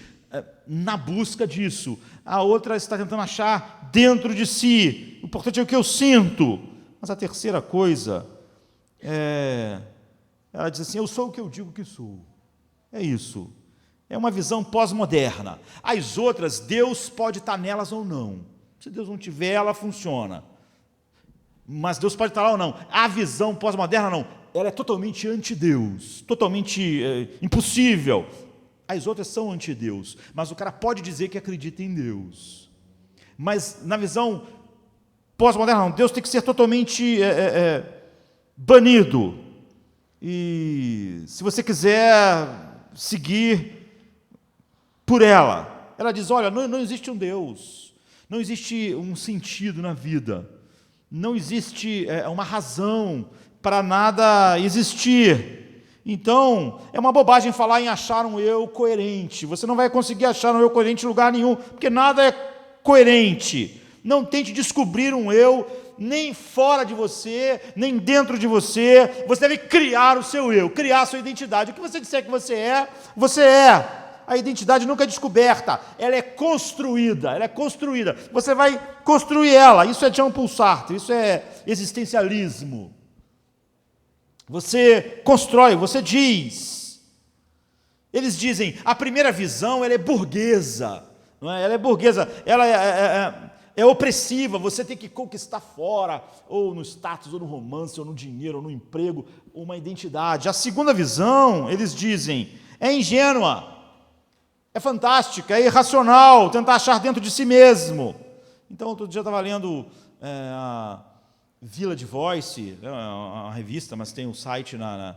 na busca disso. A outra está tentando achar dentro de si. O importante é o que eu sinto. Mas a terceira coisa ela diz assim: eu sou o que eu digo que sou. É isso. É uma visão pós-moderna. As outras, Deus pode estar nelas ou não. Se Deus não tiver, ela funciona. Mas Deus pode estar lá ou não. A visão pós-moderna, não. Ela é totalmente anti-Deus. Totalmente impossível. As outras são anti-Deus. Mas o cara pode dizer que acredita em Deus. Mas na visão pós-moderna, não. Deus tem que ser totalmente banido. E se você quiser seguir por ela diz: olha, não existe um Deus, não existe um sentido na vida, não existe uma razão para nada existir. Então, é uma bobagem falar em achar um eu coerente. Você não vai conseguir achar um eu coerente em lugar nenhum, porque nada é coerente. Não tente descobrir um eu, nem fora de você, nem dentro de você. Você deve criar o seu eu, criar a sua identidade. O que você disser que você é, você é. A identidade nunca é descoberta, ela é construída, Você vai construir ela. Isso é Jean-Paul Sartre, isso é existencialismo. Você constrói, você diz. Eles dizem: a primeira visão, ela é burguesa, não é? Ela é burguesa, ela é opressiva. Você tem que conquistar fora, ou no status, ou no romance, ou no dinheiro, ou no emprego, uma identidade. A segunda visão, eles dizem, é ingênua, é fantástica, é irracional, tentar achar dentro de si mesmo. Então, outro dia eu estava lendo a Village Voice, uma revista, mas tem um site na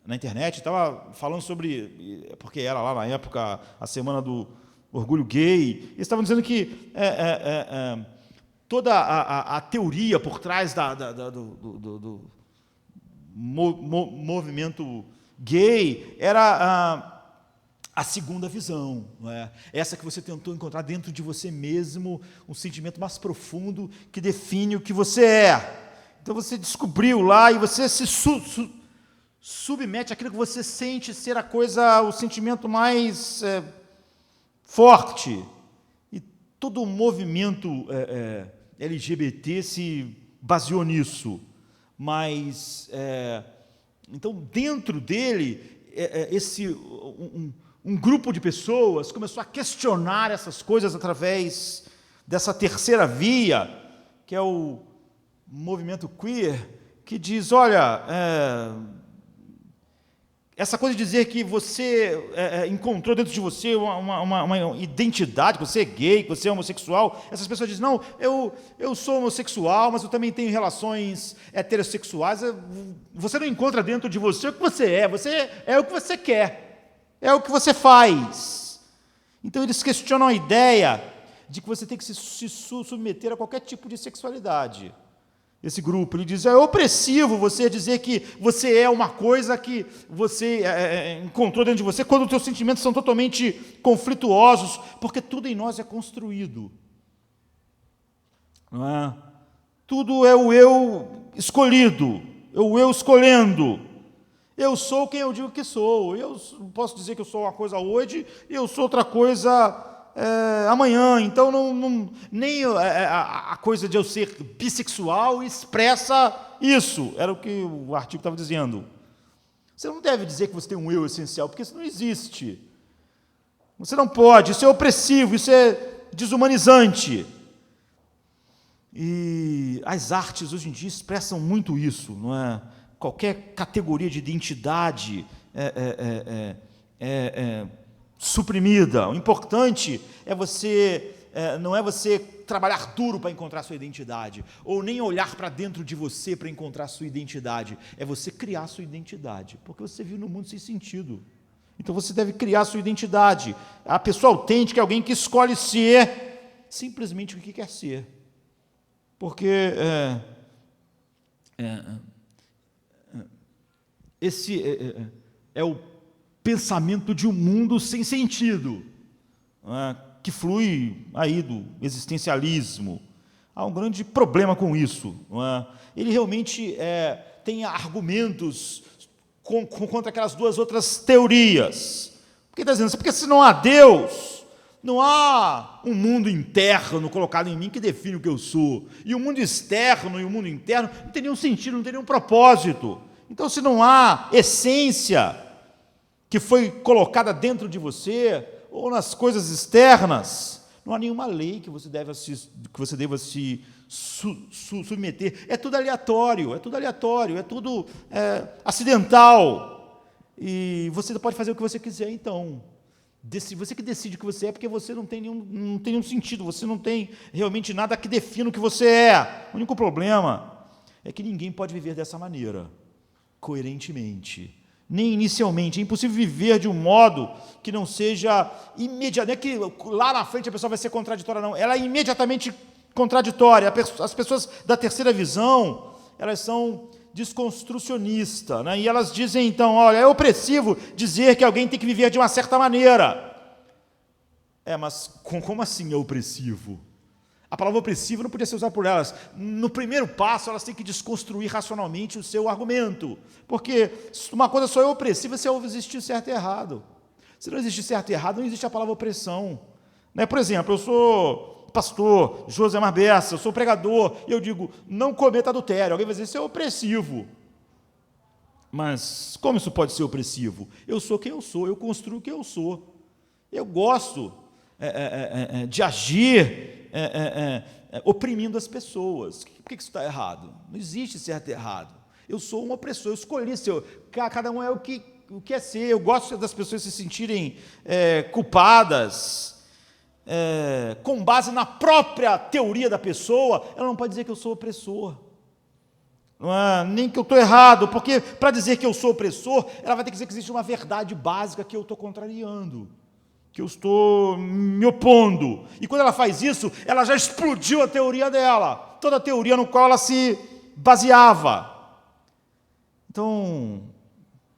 internet, estava falando sobre, porque era lá na época a semana do orgulho gay, eles estavam dizendo que toda a teoria por trás do movimento gay era a segunda visão, não é? Essa que você tentou encontrar dentro de você mesmo, um sentimento mais profundo que define o que você é. Então você descobriu lá e você se submete àquilo que você sente ser o sentimento mais forte. E todo o movimento LGBT se baseou nisso. Mas, então, dentro dele, um grupo de pessoas começou a questionar essas coisas através dessa terceira via, que é o movimento queer, que diz: olha, essa coisa de dizer que você encontrou dentro de você uma identidade, que você é gay, que você é homossexual, essas pessoas dizem: não, eu sou homossexual, mas eu também tenho relações heterossexuais. Você não encontra dentro de você o que você é o que você quer. É o que você faz. Então eles questionam a ideia de que você tem que se submeter a qualquer tipo de sexualidade. Esse grupo, ele diz: é opressivo você dizer que você é uma coisa que você encontrou dentro de você, quando os seus sentimentos são totalmente conflituosos, porque tudo em nós é construído. Não é? Tudo é o eu escolhido, é o eu escolhendo. Eu sou quem eu digo que sou. Eu posso dizer que eu sou uma coisa hoje e eu sou outra coisa amanhã. Então, nem a coisa de eu ser bissexual expressa isso. Era o que o artigo estava dizendo. Você não deve dizer que você tem um eu essencial, porque isso não existe. Você não pode. Isso é opressivo, isso é desumanizante. E as artes, hoje em dia, expressam muito isso, não é? Qualquer categoria de identidade suprimida. O importante é não é você trabalhar duro para encontrar a sua identidade, ou nem olhar para dentro de você para encontrar a sua identidade. É você criar a sua identidade, porque você vive no mundo sem sentido. Então você deve criar a sua identidade. A pessoa autêntica é alguém que escolhe ser simplesmente o que quer ser. Porque esse é o pensamento de um mundo sem sentido, que flui aí do existencialismo. Há um grande problema com isso. Ele realmente tem argumentos contra aquelas duas outras teorias. Porque está dizendo, porque se não há Deus, não há um mundo interno colocado em mim que define o que eu sou. E o mundo externo e o mundo interno não tem nenhum sentido, não tem nenhum propósito. Então, se não há essência que foi colocada dentro de você, ou nas coisas externas, não há nenhuma lei que você deva se submeter. É tudo aleatório, é tudo acidental. E você pode fazer o que você quiser, então. Você que decide o que você é, porque você não tem nenhum sentido, você não tem realmente nada que defina o que você é. O único problema é que ninguém pode viver dessa maneira, coerentemente. Nem inicialmente. É impossível viver de um modo que não seja imediato. Não é que lá na frente a pessoa vai ser contraditória, não. Ela é imediatamente contraditória. As pessoas da terceira visão, elas são desconstrucionistas, né? E elas dizem, então, olha, é opressivo dizer que alguém tem que viver de uma certa maneira. Mas como assim é opressivo? A palavra opressivo não podia ser usada por elas. No primeiro passo, elas têm que desconstruir racionalmente o seu argumento. Porque uma coisa só é opressiva se existir certo e errado. Se não existe certo e errado, não existe a palavra opressão. Por exemplo, eu sou pastor, José Marbessa, eu sou pregador, e eu digo, não cometa adultério. Alguém vai dizer, isso é opressivo. Mas como isso pode ser opressivo? Eu sou quem eu sou, eu construo o que eu sou. Eu gosto de agir oprimindo as pessoas. Por que isso está errado? Não existe certo e errado. Eu sou um opressor, eu escolhi ser. Cada um é o que quer ser. Eu gosto das pessoas se sentirem culpadas, com base na própria teoria da pessoa. Ela não pode dizer que eu sou opressor. Não é, nem que eu estou errado, porque para dizer que eu sou opressor, ela vai ter que dizer que existe uma verdade básica que eu estou contrariando, que eu estou me opondo. E quando ela faz isso, ela já explodiu a teoria dela, toda a teoria no qual ela se baseava. Então,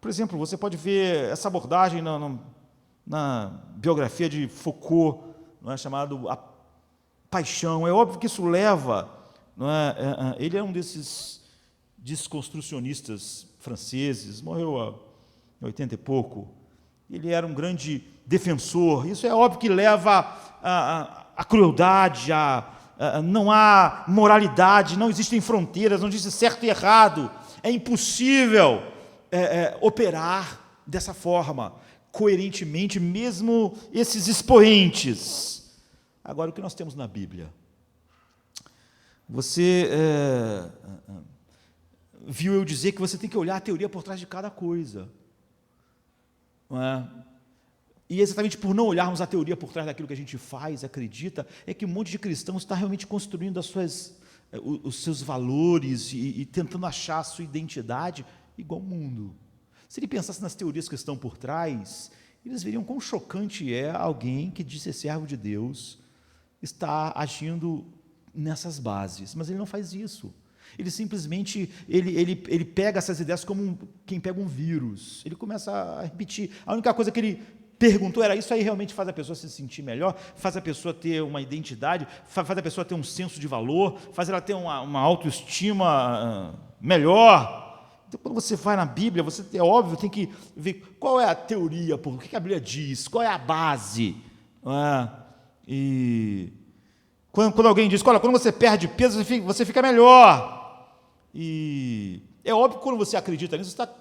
por exemplo, você pode ver essa abordagem na biografia de Foucault, não é, chamado A Paixão. É óbvio que isso leva, não é, ele é um desses desconstrucionistas franceses, morreu há 80 e pouco. Ele era um grande defensor. Isso é óbvio que leva à crueldade, não há moralidade, não existem fronteiras, não existe certo e errado. É impossível operar dessa forma, coerentemente, mesmo esses expoentes. Agora, o que nós temos na Bíblia? Você viu eu dizer que você tem que olhar a teoria por trás de cada coisa. Não é? E exatamente por não olharmos a teoria por trás daquilo que a gente faz, acredita, é que um monte de cristãos está realmente construindo os seus valores e tentando achar a sua identidade igual ao mundo. Se ele pensasse nas teorias que estão por trás, eles veriam quão chocante é alguém que diz ser servo de Deus, está agindo nessas bases. Mas ele não faz isso. Ele simplesmente ele pega essas ideias como quem pega um vírus. Ele começa a repetir. A única coisa que ele perguntou era: isso aí realmente faz a pessoa se sentir melhor? Faz a pessoa ter uma identidade? Faz a pessoa ter um senso de valor? Faz ela ter uma autoestima melhor? Então, quando você vai na Bíblia, você, é óbvio, tem que ver qual é a teoria, o que a Bíblia diz, qual é a base. E quando alguém diz, olha, quando você perde peso, você fica melhor. E é óbvio que quando você acredita nisso, você está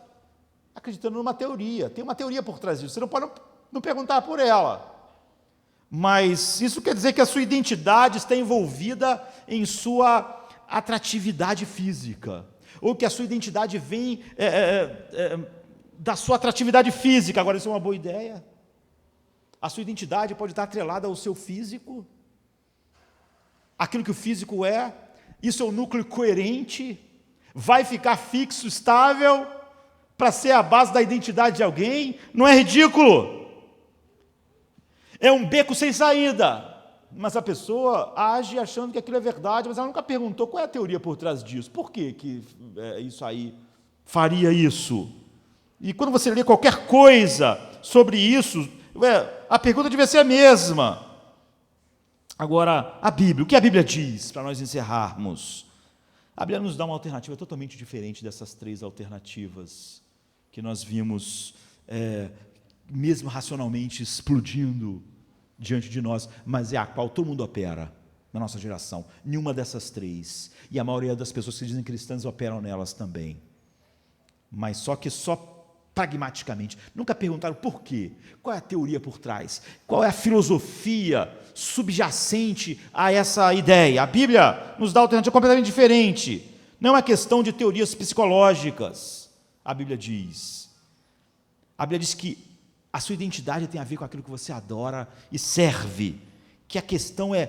acreditando numa teoria. Tem uma teoria por trás disso. Você não pode não perguntar por ela. Mas isso quer dizer que a sua identidade está envolvida em sua atratividade física. Ou que a sua identidade vem da sua atratividade física. Agora, isso é uma boa ideia? A sua identidade pode estar atrelada ao seu físico? Aquilo que o físico é? Isso é o núcleo coerente? Vai ficar fixo, estável, para ser a base da identidade de alguém? Não é ridículo? É um beco sem saída. mas a pessoa age achando que aquilo é verdade, mas ela nunca perguntou qual é a teoria por trás disso. Por que isso aí faria isso? E quando você lê qualquer coisa sobre isso, a pergunta devia ser a mesma. Agora, a Bíblia, o que a Bíblia diz, para nós encerrarmos? A Bíblia nos dá uma alternativa totalmente diferente dessas três alternativas que nós vimos, mesmo racionalmente, explodindo diante de nós, mas é a qual todo mundo opera na nossa geração. Nenhuma dessas três. E a maioria das pessoas que dizem cristãs operam nelas também. Mas só pragmaticamente. Nunca perguntaram por quê? Qual é a teoria por trás? Qual é a filosofia subjacente a essa ideia? A Bíblia nos dá alternativa completamente diferente. Não é uma questão de teorias psicológicas. A Bíblia diz que a sua identidade tem a ver com aquilo que você adora e serve, que a questão é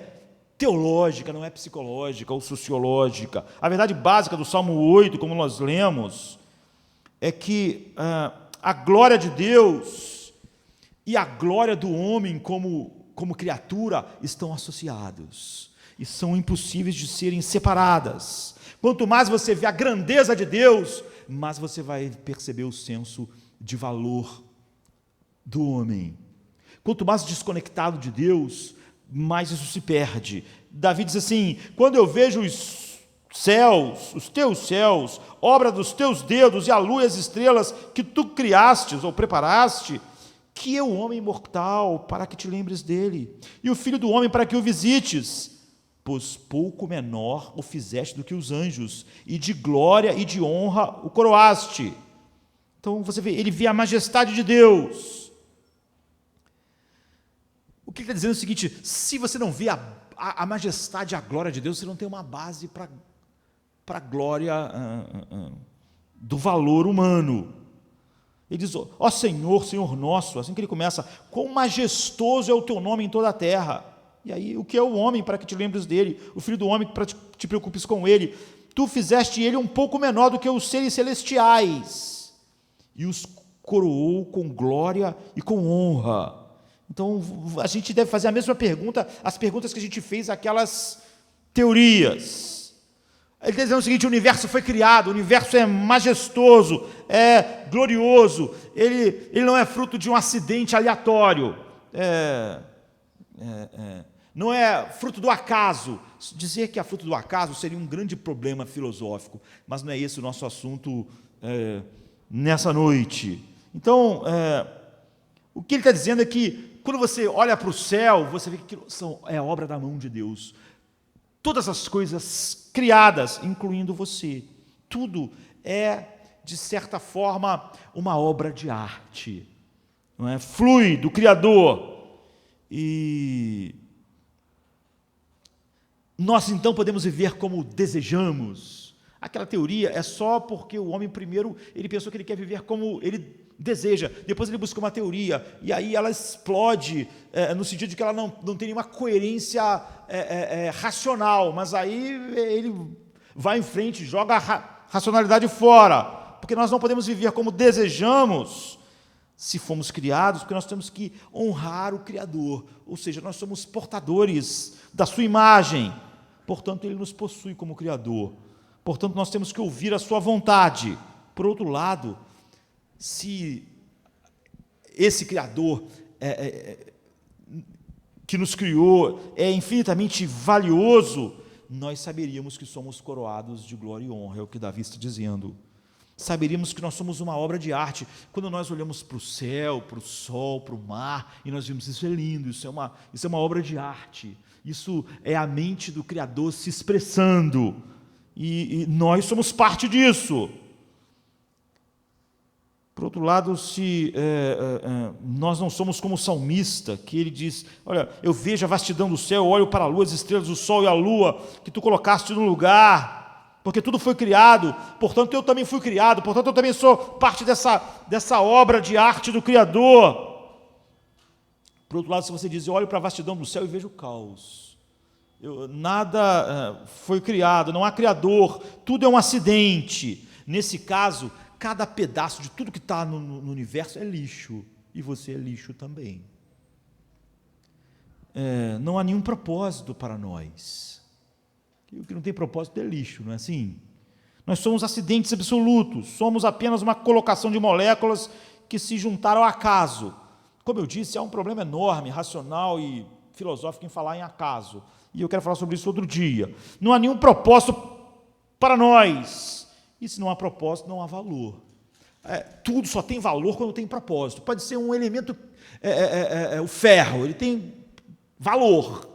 teológica, não é psicológica ou sociológica. A verdade básica do Salmo 8, como nós lemos, é que a glória de Deus e a glória do homem como criatura estão associados e são impossíveis de serem separadas. Quanto mais você vê a grandeza de Deus, mais você vai perceber o senso de valor do homem. Quanto mais desconectado de Deus, mais isso se perde. Davi diz assim: quando eu vejo os céus, os teus céus, obra dos teus dedos, e a lua e as estrelas que tu criastes ou preparaste, que é o homem mortal para que te lembres dele, e o filho do homem para que o visites, pois pouco menor o fizeste do que os anjos, e de glória e de honra o coroaste. Então você vê, ele vê a majestade de Deus. O que ele está dizendo é o seguinte: se você não vê a majestade e a glória de Deus, você não tem uma base para a glória do valor humano. Ele diz: ó Senhor, Senhor nosso, assim que ele começa, quão majestoso é o teu nome em toda a terra. E aí, o que é o homem para que te lembres dele? O filho do homem para que te preocupes com ele? Tu fizeste ele um pouco menor do que os seres celestiais, e os coroou com glória e com honra. Então, a gente deve fazer a mesma pergunta, as perguntas que a gente fez àquelas teorias. Ele está dizendo o seguinte: o universo foi criado, o universo é majestoso, é glorioso, ele não é fruto de um acidente aleatório, não é fruto do acaso. Dizer que é fruto do acaso seria um grande problema filosófico, mas não é esse o nosso assunto nessa noite. Então, o que ele está dizendo é que, quando você olha para o céu, você vê que aquilo é a obra da mão de Deus. Todas as coisas criadas, incluindo você, tudo é, de certa forma, uma obra de arte, não é? Flui do Criador. E nós então podemos viver como desejamos. Aquela teoria é só porque o homem primeiro ele pensou que ele quer viver como ele deseja, depois ele busca uma teoria, e aí ela explode, no sentido de que ela não tem nenhuma coerência racional, mas aí ele vai em frente, joga a racionalidade fora, porque nós não podemos viver como desejamos, se fomos criados, porque nós temos que honrar o Criador, ou seja, nós somos portadores da sua imagem, portanto ele nos possui como Criador, portanto nós temos que ouvir a sua vontade. Por outro lado, se esse Criador que nos criou é infinitamente valioso, nós saberíamos que somos coroados de glória e honra, é o que Davi está dizendo. Saberíamos que nós somos uma obra de arte. Quando nós olhamos para o céu, para o sol, para o mar, e nós vimos isso é lindo, isso é uma obra de arte. Isso é a mente do Criador se expressando. E nós somos parte disso. Por outro lado, se nós não somos como o salmista, que ele diz: olha, eu vejo a vastidão do céu, olho para a lua, as estrelas, o sol e a lua, que tu colocaste no lugar, porque tudo foi criado, portanto eu também fui criado, portanto eu também sou parte dessa obra de arte do Criador. Por outro lado, se você diz: eu olho para a vastidão do céu e vejo o caos, nada foi criado, não há Criador, tudo é um acidente. Nesse caso, cada pedaço de tudo que está no universo é lixo, e você é lixo também. não há nenhum propósito para nós. E o que não tem propósito é lixo, não é assim? Nós somos acidentes absolutos, somos apenas uma colocação de moléculas que se juntaram ao acaso. Como eu disse, há um problema enorme, racional e filosófico em falar em acaso. E eu quero falar sobre isso outro dia. Não há nenhum propósito para nós. E se não há propósito, não há valor. Tudo só tem valor quando tem propósito. Pode ser um elemento, o ferro, ele tem valor.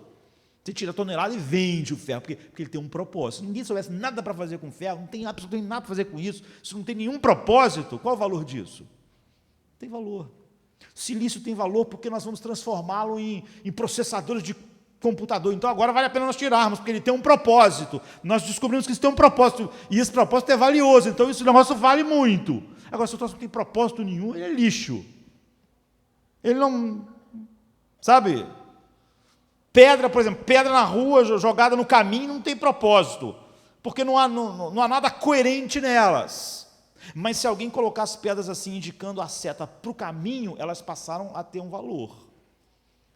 Você tira a tonelada e vende o ferro, porque ele tem um propósito. Se ninguém soubesse nada para fazer com ferro, não tem absolutamente nada para fazer com isso, se não tem nenhum propósito, qual é o valor disso? Tem valor. Silício tem valor porque nós vamos transformá-lo em processadores de computador. Então agora vale a pena nós tirarmos, porque ele tem um propósito. Nós descobrimos que isso tem um propósito, e esse propósito é valioso, então esse negócio vale muito. Agora, se o troço não tem propósito nenhum, ele é lixo. Ele não... Sabe? Pedra, por exemplo, pedra na rua, jogada no caminho, não tem propósito, porque não há nada coerente nelas. Mas se alguém colocasse pedras assim, indicando a seta para o caminho, elas passaram a ter um valor.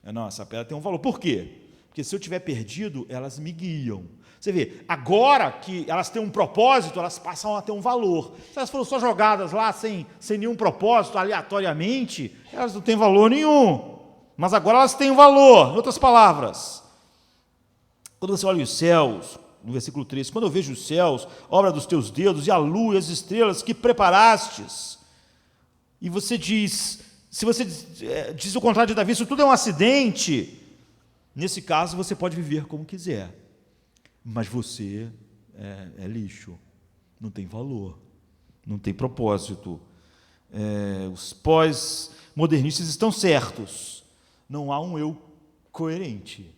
Não, essa pedra tem um valor. Por quê? Porque se eu estiver perdido, elas me guiam. Você vê, agora que elas têm um propósito, elas passam a ter um valor. Se elas foram só jogadas lá sem nenhum propósito, aleatoriamente, elas não têm valor nenhum. Mas agora elas têm um valor. Em outras palavras, quando você olha os céus, no versículo 3, quando eu vejo os céus, obra dos teus dedos, e a lua e as estrelas que preparastes, e você diz, se você diz o contrário de Davi, isso tudo é um acidente, nesse caso você pode viver como quiser, mas você é lixo, não tem valor, não tem propósito. Os pós-modernistas estão certos, não há um eu coerente.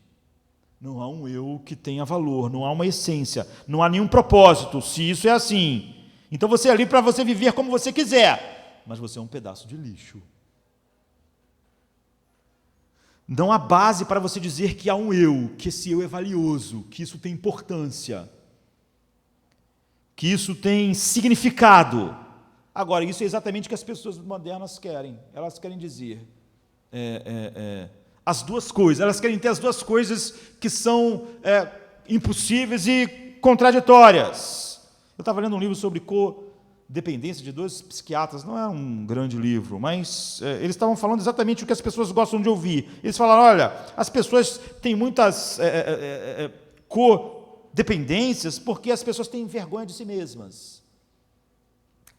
Não há um eu que tenha valor, não há uma essência, não há nenhum propósito, se isso é assim. Então você é livre para você viver como você quiser, mas você é um pedaço de lixo. Não há base para você dizer que há um eu, que esse eu é valioso, que isso tem importância, que isso tem significado. Agora, isso é exatamente o que as pessoas modernas querem. Elas querem dizer... as duas coisas, elas querem ter as duas coisas que são impossíveis e contraditórias. Eu estava lendo um livro sobre codependência de dois psiquiatras, não é um grande livro, mas eles estavam falando exatamente o que as pessoas gostam de ouvir. Eles falaram, olha, as pessoas têm muitas codependências porque as pessoas têm vergonha de si mesmas.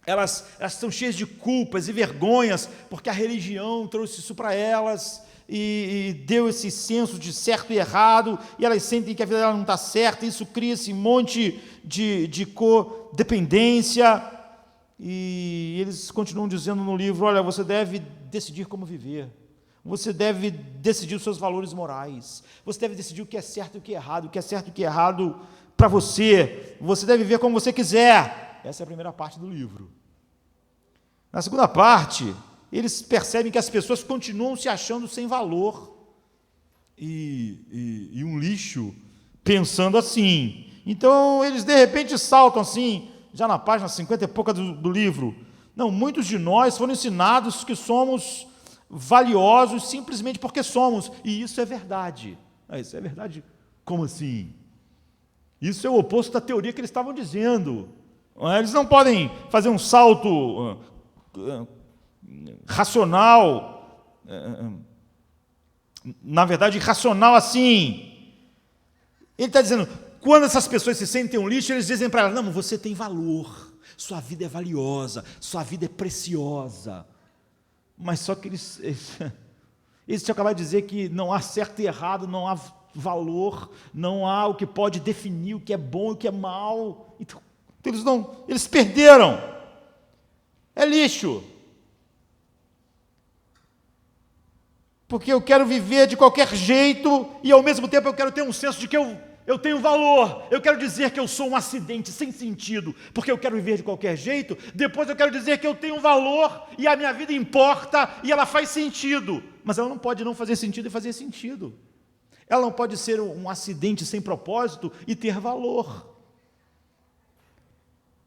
Elas estão cheias de culpas e vergonhas porque a religião trouxe isso para elas, e deu esse senso de certo e errado, e elas sentem que a vida dela não está certa, e isso cria esse monte de codependência, e eles continuam dizendo no livro, olha, você deve decidir como viver, você deve decidir os seus valores morais, você deve decidir o que é certo e o que é errado, o que é certo e o que é errado para você deve viver como você quiser. Essa é a primeira parte do livro. Na segunda parte, eles percebem que as pessoas continuam se achando sem valor e um lixo, pensando assim. Então, eles de repente saltam assim, já na página 50 e pouca do livro. Não, muitos de nós foram ensinados que somos valiosos simplesmente porque somos, e isso é verdade. Isso é verdade? Como assim? Isso é o oposto da teoria que eles estavam dizendo. Eles não podem fazer um salto racional, na verdade, irracional assim. Ele está dizendo, quando essas pessoas se sentem um lixo, eles dizem para elas, não, você tem valor, sua vida é valiosa, sua vida é preciosa. Mas só que eles tinham acabado de dizer que não há certo e errado, não há valor, não há o que pode definir o que é bom e o que é mal. Então eles perderam. É lixo. Porque eu quero viver de qualquer jeito e, ao mesmo tempo, eu quero ter um senso de que eu tenho valor. Eu quero dizer que eu sou um acidente sem sentido, porque eu quero viver de qualquer jeito. Depois eu quero dizer que eu tenho valor e a minha vida importa e ela faz sentido. Mas ela não pode não fazer sentido e fazer sentido. Ela não pode ser um acidente sem propósito e ter valor.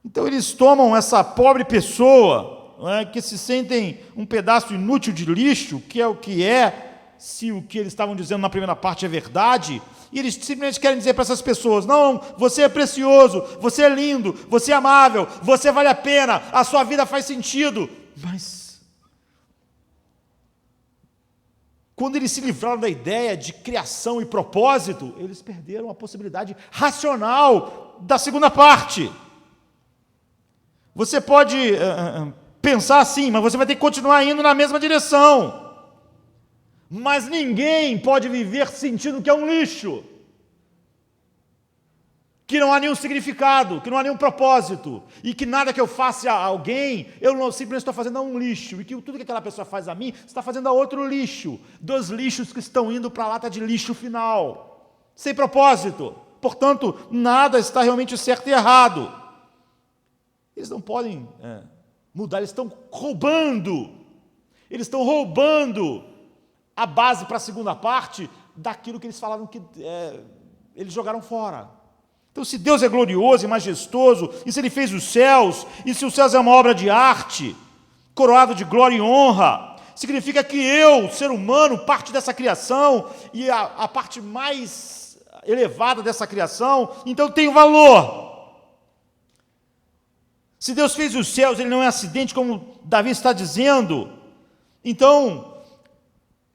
Então eles tomam essa pobre pessoa, que se sentem um pedaço inútil de lixo, que é o que é, se o que eles estavam dizendo na primeira parte é verdade, e eles simplesmente querem dizer para essas pessoas: não, você é precioso, você é lindo, você é amável, você vale a pena, a sua vida faz sentido. Mas quando eles se livraram da ideia de criação e propósito, eles perderam a possibilidade racional da segunda parte. Você pode pensar assim, mas você vai ter que continuar indo na mesma direção. Mas ninguém pode viver sentindo que é um lixo, que não há nenhum significado, que não há nenhum propósito, e que nada que eu faça a alguém, eu não, simplesmente estou fazendo a um lixo, e que tudo que aquela pessoa faz a mim, está fazendo a outro lixo, dos lixos que estão indo para a lata de lixo final, sem propósito. Portanto, nada está realmente certo e errado. Eles não podem mudar, eles estão roubando a base para a segunda parte daquilo que eles falaram que eles jogaram fora. Então, se Deus é glorioso e majestoso, e se Ele fez os céus, e se os céus é uma obra de arte, coroado de glória e honra, significa que eu, ser humano, parte dessa criação, e a parte mais elevada dessa criação, então tenho valor. Se Deus fez os céus, Ele não é acidente, como Davi está dizendo, então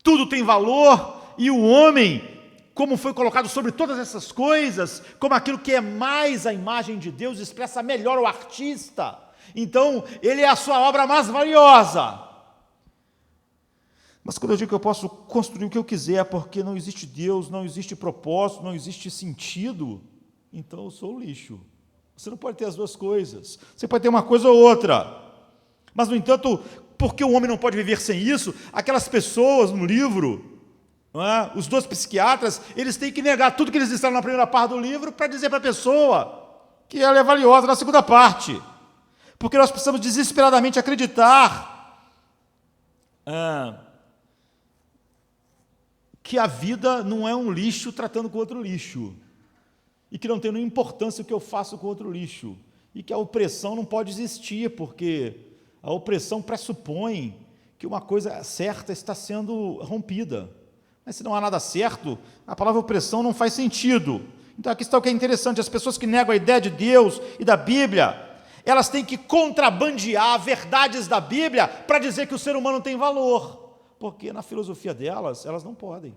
tudo tem valor, e o homem, como foi colocado sobre todas essas coisas, como aquilo que é mais a imagem de Deus, expressa melhor o artista, então ele é a sua obra mais valiosa. Mas quando eu digo que eu posso construir o que eu quiser, porque não existe Deus, não existe propósito, não existe sentido, então eu sou o lixo. Você não pode ter as duas coisas, você pode ter uma coisa ou outra. Mas, no entanto, porque o homem não pode viver sem isso, aquelas pessoas no livro, os 2 psiquiatras, eles têm que negar tudo que eles disseram na primeira parte do livro para dizer para a pessoa que ela é valiosa na segunda parte. Porque nós precisamos desesperadamente acreditar que a vida não é um lixo tratando com outro lixo, e que não tem nenhuma importância o que eu faço com outro lixo, e que a opressão não pode existir, porque a opressão pressupõe que uma coisa certa está sendo rompida. Mas se não há nada certo, a palavra opressão não faz sentido. Então aqui está o que é interessante: as pessoas que negam a ideia de Deus e da Bíblia, elas têm que contrabandear verdades da Bíblia para dizer que o ser humano tem valor, porque na filosofia delas, elas não podem,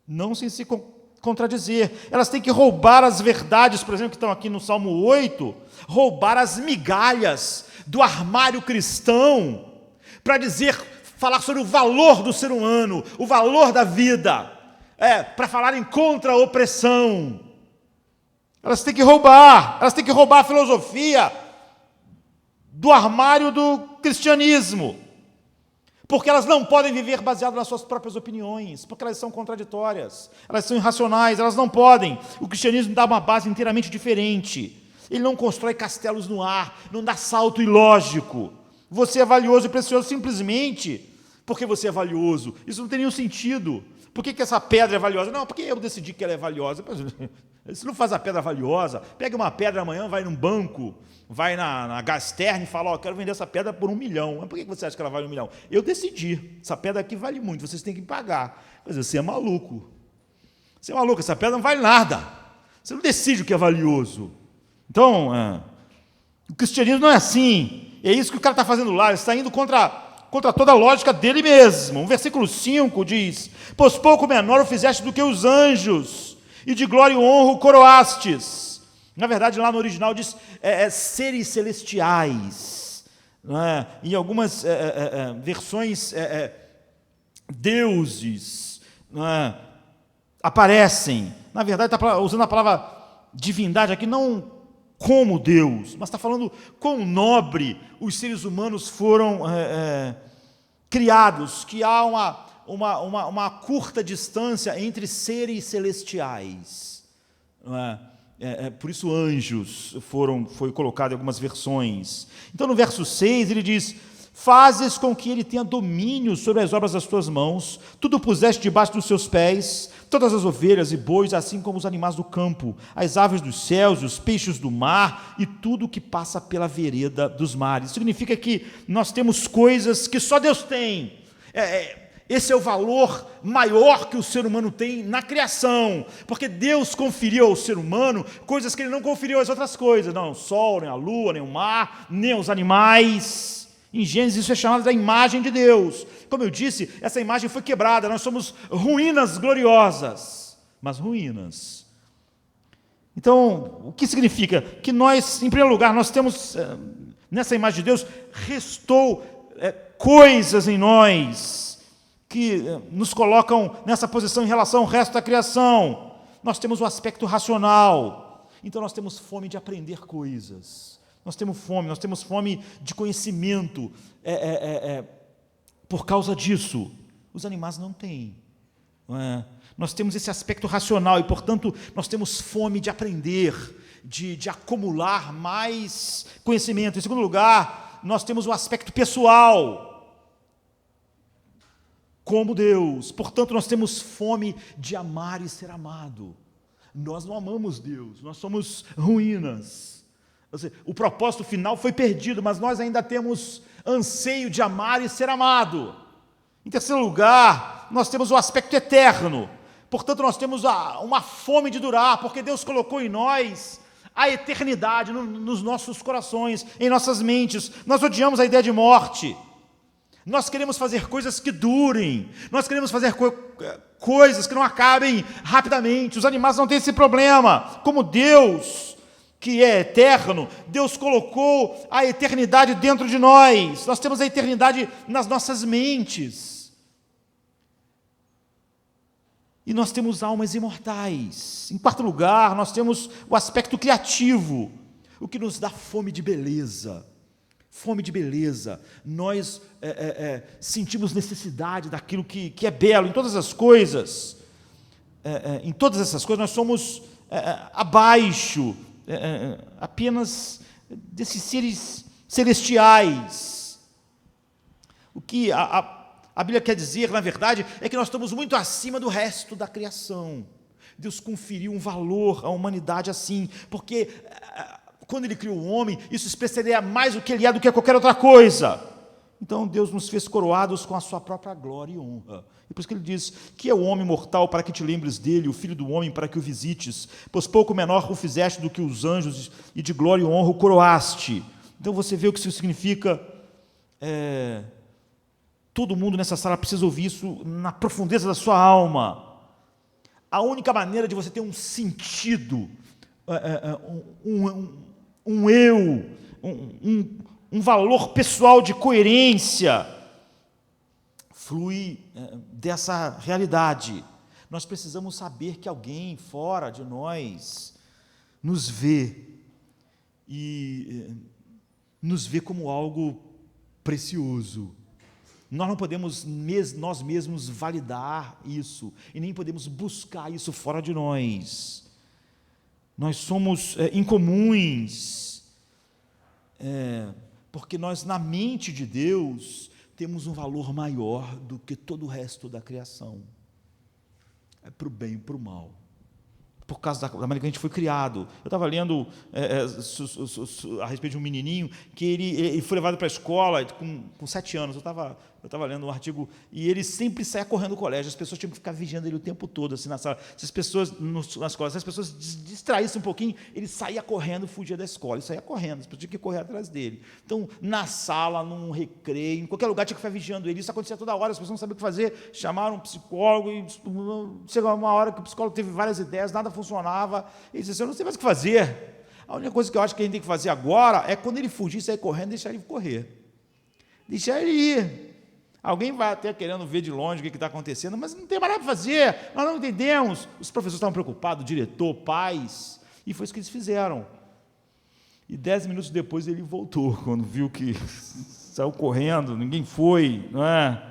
não sem se contradizer. Elas têm que roubar as verdades, por exemplo, que estão aqui no Salmo 8, roubar as migalhas do armário cristão, para falar sobre o valor do ser humano, o valor da vida, para falarem contra a opressão. Elas têm que roubar a filosofia do armário do cristianismo, porque elas não podem viver baseado nas suas próprias opiniões, porque elas são contraditórias, elas são irracionais, elas não podem. O cristianismo dá uma base inteiramente diferente. Ele não constrói castelos no ar, não dá salto ilógico. Você é valioso e precioso simplesmente porque você é valioso. Isso não tem nenhum sentido. Por que essa pedra é valiosa? Não, porque eu decidi que ela é valiosa. Isso não faz a pedra valiosa. Pega uma pedra amanhã, vai num banco, vai na Gasterna e fala: quero vender essa pedra por 1 milhão. Mas por que você acha que ela vale 1 milhão? Eu decidi. Essa pedra aqui vale muito, vocês têm que pagar. Mas você é maluco. Você é maluco, essa pedra não vale nada. Você não decide o que é valioso. Então, o cristianismo não é assim. É isso que o cara está fazendo lá. Ele está indo contra toda a lógica dele mesmo. O versículo 5 diz: pois pouco menor o fizeste do que os anjos, e de glória e honra o coroastes. Na verdade, lá no original diz seres celestiais. Não é? Em algumas versões, deuses, não é? Aparecem. Na verdade, está usando a palavra divindade aqui, não como Deus, mas está falando quão nobre os seres humanos foram criados, que há uma curta distância entre seres celestiais. Não é? Por isso anjos foi colocado em algumas versões. Então no verso 6 ele diz: fazes com que ele tenha domínio sobre as obras das tuas mãos, tudo puseste debaixo dos seus pés, todas as ovelhas e bois, assim como os animais do campo, as aves dos céus, os peixes do mar e tudo que passa pela vereda dos mares. Significa que nós temos coisas que só Deus tem. Esse é o valor maior que o ser humano tem na criação, porque Deus conferiu ao ser humano coisas que Ele não conferiu às outras coisas, não o sol, nem a lua, nem o mar, nem os animais. Em Gênesis isso é chamado da imagem de Deus. Como eu disse, essa imagem foi quebrada, nós somos ruínas gloriosas, mas ruínas. Então, o que significa? Que nós, em primeiro lugar, nós temos, nessa imagem de Deus, restou coisas em nós que nos colocam nessa posição em relação ao resto da criação. Nós temos o aspecto racional, então nós temos fome de aprender coisas. Nós temos fome de conhecimento. Por causa disso, os animais não têm. Não é? Nós temos esse aspecto racional e, portanto, nós temos fome de aprender, de acumular mais conhecimento. Em segundo lugar, nós temos o aspecto pessoal, como Deus. Portanto, nós temos fome de amar e ser amado. Nós não amamos Deus, nós somos ruínas. Ou seja, o propósito final foi perdido, mas nós ainda temos anseio de amar e ser amado. Em terceiro lugar, nós temos o aspecto eterno. Portanto, nós temos uma fome de durar, porque Deus colocou em nós a eternidade nos nossos corações, em nossas mentes. Nós odiamos a ideia de morte. Nós queremos fazer coisas que durem. Nós queremos fazer coisas que não acabem rapidamente. Os animais não têm esse problema. Como Deus, que é eterno, Deus colocou a eternidade dentro de nós. Nós temos a eternidade nas nossas mentes. E nós temos almas imortais. Em quarto lugar, nós temos o aspecto criativo, o que nos dá fome de beleza. Fome de beleza. Nós sentimos necessidade daquilo que é belo em todas as coisas. Em todas essas coisas nós somos abaixo apenas desses seres celestiais. O que a Bíblia quer dizer, na verdade, é que nós estamos muito acima do resto da criação. Deus conferiu um valor à humanidade assim, porque quando Ele criou o homem, isso expressaria mais o que Ele é do que qualquer outra coisa. Então Deus nos fez coroados com a sua própria glória e honra. E por isso que Ele diz, que é o homem mortal para que te lembres dele, o filho do homem para que o visites, pois pouco menor o fizeste do que os anjos, e de glória e honra o coroaste. Então você vê o que isso significa. Todo mundo nessa sala precisa ouvir isso na profundeza da sua alma. A única maneira de você ter um sentido, um eu, um valor pessoal de coerência, flui dessa realidade. Nós precisamos saber que alguém fora de nós nos vê e nos vê como algo precioso. Nós não podemos nós mesmos validar isso e nem podemos buscar isso fora de nós. Nós somos incomuns, porque nós, na mente de Deus, temos um valor maior do que todo o resto da criação. É para o bem e para o mal. Por causa da maneira que a gente foi criado. Eu estava lendo a respeito de um menininho que ele foi levado para a escola com 7 anos. Eu estava lendo um artigo e ele sempre saía correndo do colégio. As pessoas tinham que ficar vigiando ele o tempo todo, assim, na sala. Se as pessoas, na escola, se as pessoas distraíssem um pouquinho, ele saía correndo, fugia da escola. Ele saía correndo, as pessoas tinham que correr atrás dele. Então, na sala, num recreio, em qualquer lugar, tinha que ficar vigiando ele. Isso acontecia toda hora, as pessoas não sabiam o que fazer. Chamaram um psicólogo e chegou uma hora que o psicólogo teve várias ideias, nada funcionava. Ele disse assim, eu não sei mais o que fazer. A única coisa que eu acho que a gente tem que fazer agora é, quando ele fugir, sair correndo, deixar ele correr. Deixar ele ir. Alguém vai até querendo ver de longe o que está acontecendo, mas não tem mais nada para fazer, nós não entendemos. Os professores estavam preocupados, o diretor, pais, e foi isso que eles fizeram. E 10 minutos depois ele voltou, quando viu que saiu correndo, ninguém foi, não é?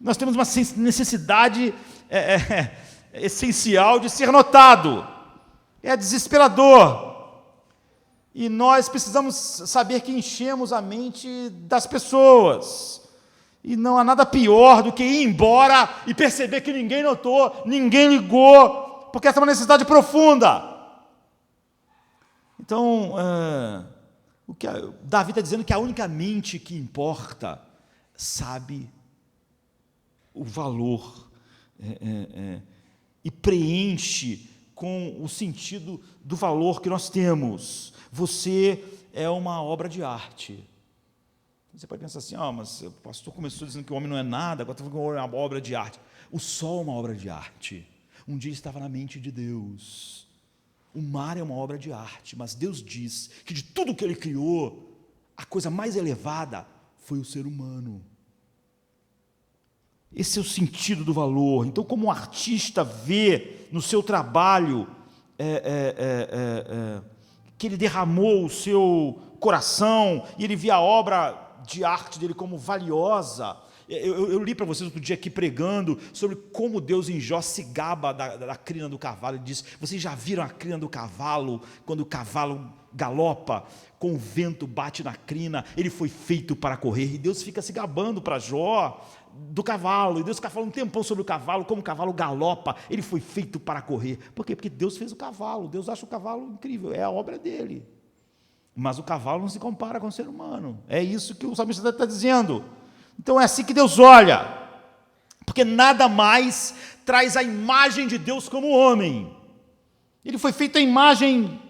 Nós temos uma necessidade essencial de ser notado. É desesperador. E nós precisamos saber que enchemos a mente das pessoas. E não há nada pior do que ir embora e perceber que ninguém notou, ninguém ligou, porque essa é uma necessidade profunda. Então, Davi está dizendo que a única mente que importa sabe o valor e preenche com o sentido do valor que nós temos. Você é uma obra de arte. Você pode pensar assim, mas o pastor começou dizendo que o homem não é nada, agora está falando que o homem é uma obra de arte. O sol é uma obra de arte. Um dia estava na mente de Deus. O mar é uma obra de arte, mas Deus diz que de tudo que Ele criou, a coisa mais elevada foi o ser humano. Esse é o sentido do valor. Então, como um artista vê no seu trabalho que ele derramou o seu coração e ele vê a obra de arte dele como valiosa. Eu li para vocês outro dia aqui pregando sobre como Deus em Jó se gaba da crina do cavalo. Ele diz, vocês já viram a crina do cavalo, quando o cavalo galopa, com o vento bate na crina, ele foi feito para correr, e Deus fica se gabando para Jó do cavalo, e Deus fica falando um tempão sobre o cavalo, como o cavalo galopa, ele foi feito para correr. Por quê? Porque Deus fez o cavalo, Deus acha o cavalo incrível, é a obra dele. Mas o cavalo não se compara com o ser humano, é isso que o salmista está dizendo. Então é assim que Deus olha, porque nada mais traz a imagem de Deus como homem. Ele foi feito à imagem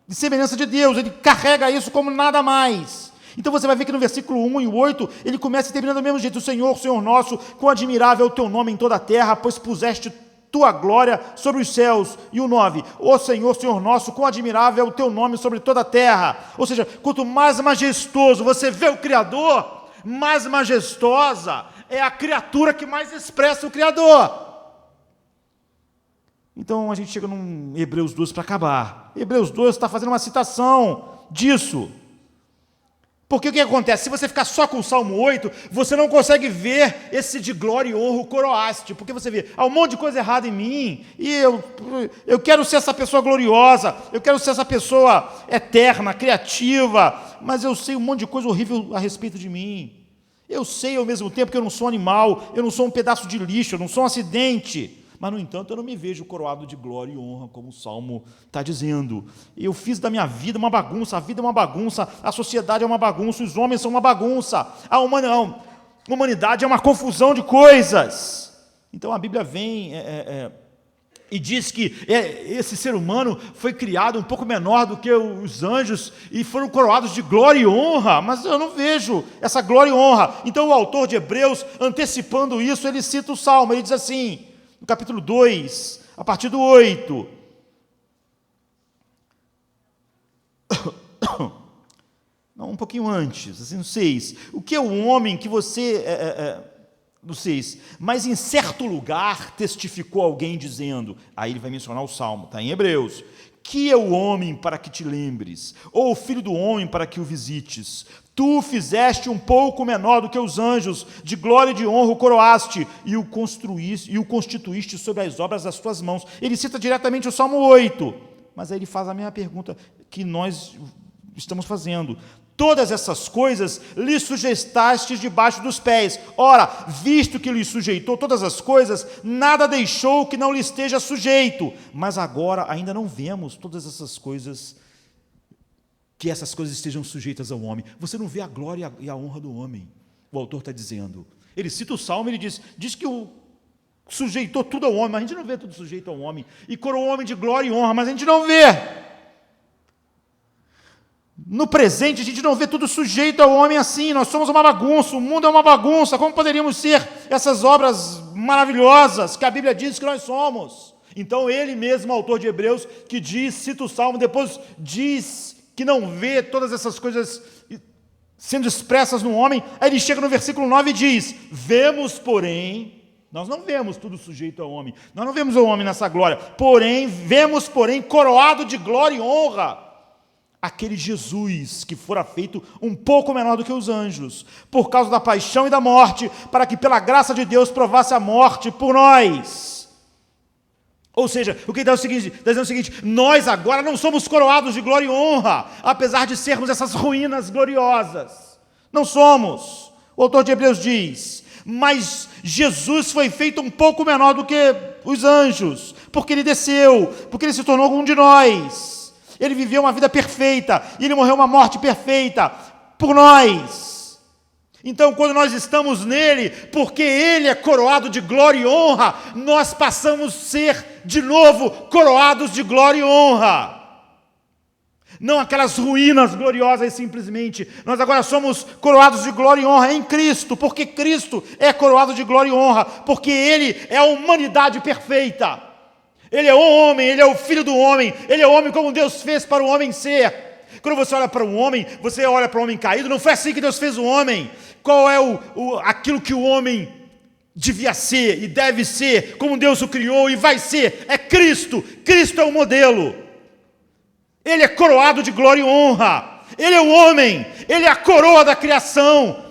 de semelhança de Deus, ele carrega isso como nada mais. Então você vai ver que no versículo 1 e 8, ele começa e termina do mesmo jeito: o Senhor nosso, quão admirável é o teu nome em toda a terra, pois puseste tua glória sobre os céus. E o 9, ó Senhor nosso, quão admirável é o teu nome sobre toda a terra. Ou seja, quanto mais majestoso você vê o Criador, mais majestosa é a criatura que mais expressa o Criador. Então a gente chega num Hebreus 2 para acabar. Hebreus 2 está fazendo uma citação disso. Porque o que acontece? Se você ficar só com o Salmo 8, você não consegue ver esse de glória e honra, o coroaste, porque você vê, há um monte de coisa errada em mim, e eu quero ser essa pessoa gloriosa, eu quero ser essa pessoa eterna, criativa, mas eu sei um monte de coisa horrível a respeito de mim. Eu sei ao mesmo tempo que eu não sou animal, eu não sou um pedaço de lixo, eu não sou um acidente. Mas, no entanto, eu não me vejo coroado de glória e honra, como o Salmo está dizendo. Eu fiz da minha vida uma bagunça, a vida é uma bagunça, a sociedade é uma bagunça, os homens são uma bagunça, a humanidade é uma confusão de coisas. Então, a Bíblia vem e diz que esse ser humano foi criado um pouco menor do que os anjos e foram coroados de glória e honra, mas eu não vejo essa glória e honra. Então, o autor de Hebreus, antecipando isso, ele cita o Salmo, ele diz assim, no capítulo 2, a partir do 8. Não, um pouquinho antes, assim, no 6. O que é o homem que você... no 6. Mas em certo lugar testificou alguém dizendo... Aí ele vai mencionar o Salmo, está em Hebreus. Que é o homem para que te lembres? Ou o filho do homem para que o visites? Tu o fizeste um pouco menor do que os anjos, de glória e de honra o coroaste, e o constituíste sobre as obras das tuas mãos. Ele cita diretamente o Salmo 8, mas aí ele faz a mesma pergunta que nós estamos fazendo. Todas essas coisas lhe sujeitaste debaixo dos pés. Ora, visto que lhe sujeitou todas as coisas, nada deixou que não lhe esteja sujeito. Mas agora ainda não vemos todas essas coisas, que essas coisas estejam sujeitas ao homem. Você não vê a glória e a honra do homem, o autor está dizendo. Ele cita o Salmo, ele diz que sujeitou tudo ao homem, mas a gente não vê tudo sujeito ao homem. E coroou o homem de glória e honra, mas a gente não vê. No presente, a gente não vê tudo sujeito ao homem assim. Nós somos uma bagunça, o mundo é uma bagunça. Como poderíamos ser essas obras maravilhosas que a Bíblia diz que nós somos? Então, ele mesmo, autor de Hebreus, que cita o Salmo, depois diz que não vê todas essas coisas sendo expressas no homem. Aí ele chega no versículo 9 e diz, vemos, porém... Nós não vemos tudo sujeito ao homem. Nós não vemos o homem nessa glória. Vemos, coroado de glória e honra, aquele Jesus que fora feito um pouco menor do que os anjos, por causa da paixão e da morte, para que pela graça de Deus provasse a morte por nós. Ou seja, o que está dizendo o seguinte, nós agora não somos coroados de glória e honra, apesar de sermos essas ruínas gloriosas. Não somos. O autor de Hebreus diz, mas Jesus foi feito um pouco menor do que os anjos, porque ele desceu, porque ele se tornou um de nós. Ele viveu uma vida perfeita, e ele morreu uma morte perfeita por nós. Então, quando nós estamos nele, porque ele é coroado de glória e honra, nós passamos a ser, de novo, coroados de glória e honra. Não aquelas ruínas gloriosas simplesmente. Nós agora somos coroados de glória e honra em Cristo, porque Cristo é coroado de glória e honra, porque ele é a humanidade perfeita. Ele é o homem, ele é o filho do homem, ele é o homem como Deus fez para o homem ser. Quando você olha para um homem, você olha para o homem caído, não foi assim que Deus fez o homem. Qual é aquilo que o homem devia ser e deve ser, como Deus o criou e vai ser? É Cristo. Cristo é o modelo. Ele é coroado de glória e honra. Ele é o homem, ele é a coroa da criação.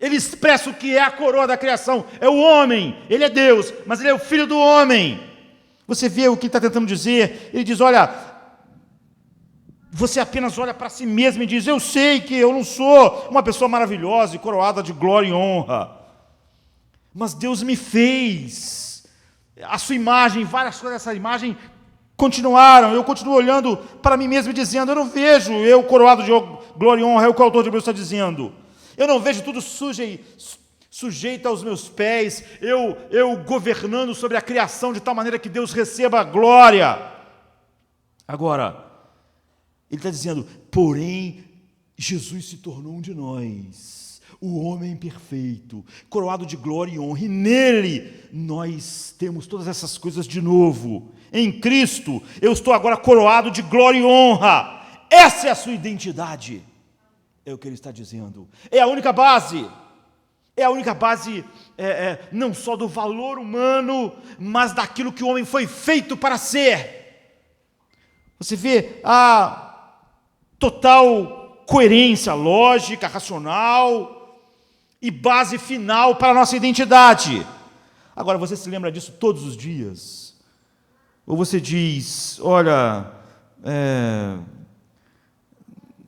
Ele expressa o que é a coroa da criação. É o homem, ele é Deus, mas ele é o filho do homem. Você vê o que ele está tentando dizer? Ele diz, olha, você apenas olha para si mesmo e diz, eu sei que eu não sou uma pessoa maravilhosa e coroada de glória e honra, mas Deus me fez. A sua imagem, várias coisas dessa imagem continuaram. Eu continuo olhando para mim mesmo e dizendo, eu não vejo eu coroado de glória e honra, é o que o autor de Hebreus está dizendo. Eu não vejo tudo sujeito aos meus pés, eu governando sobre a criação de tal maneira que Deus receba a glória. Agora, ele está dizendo, porém, Jesus se tornou um de nós, o homem perfeito, coroado de glória e honra, e nele nós temos todas essas coisas de novo. Em Cristo, eu estou agora coroado de glória e honra. Essa é a sua identidade. É o que ele está dizendo. É a única base. É a única base, não só do valor humano, mas daquilo que o homem foi feito para ser. Você vê a total coerência lógica, racional e base final para a nossa identidade. Agora, você se lembra disso todos os dias? Ou você diz, olha,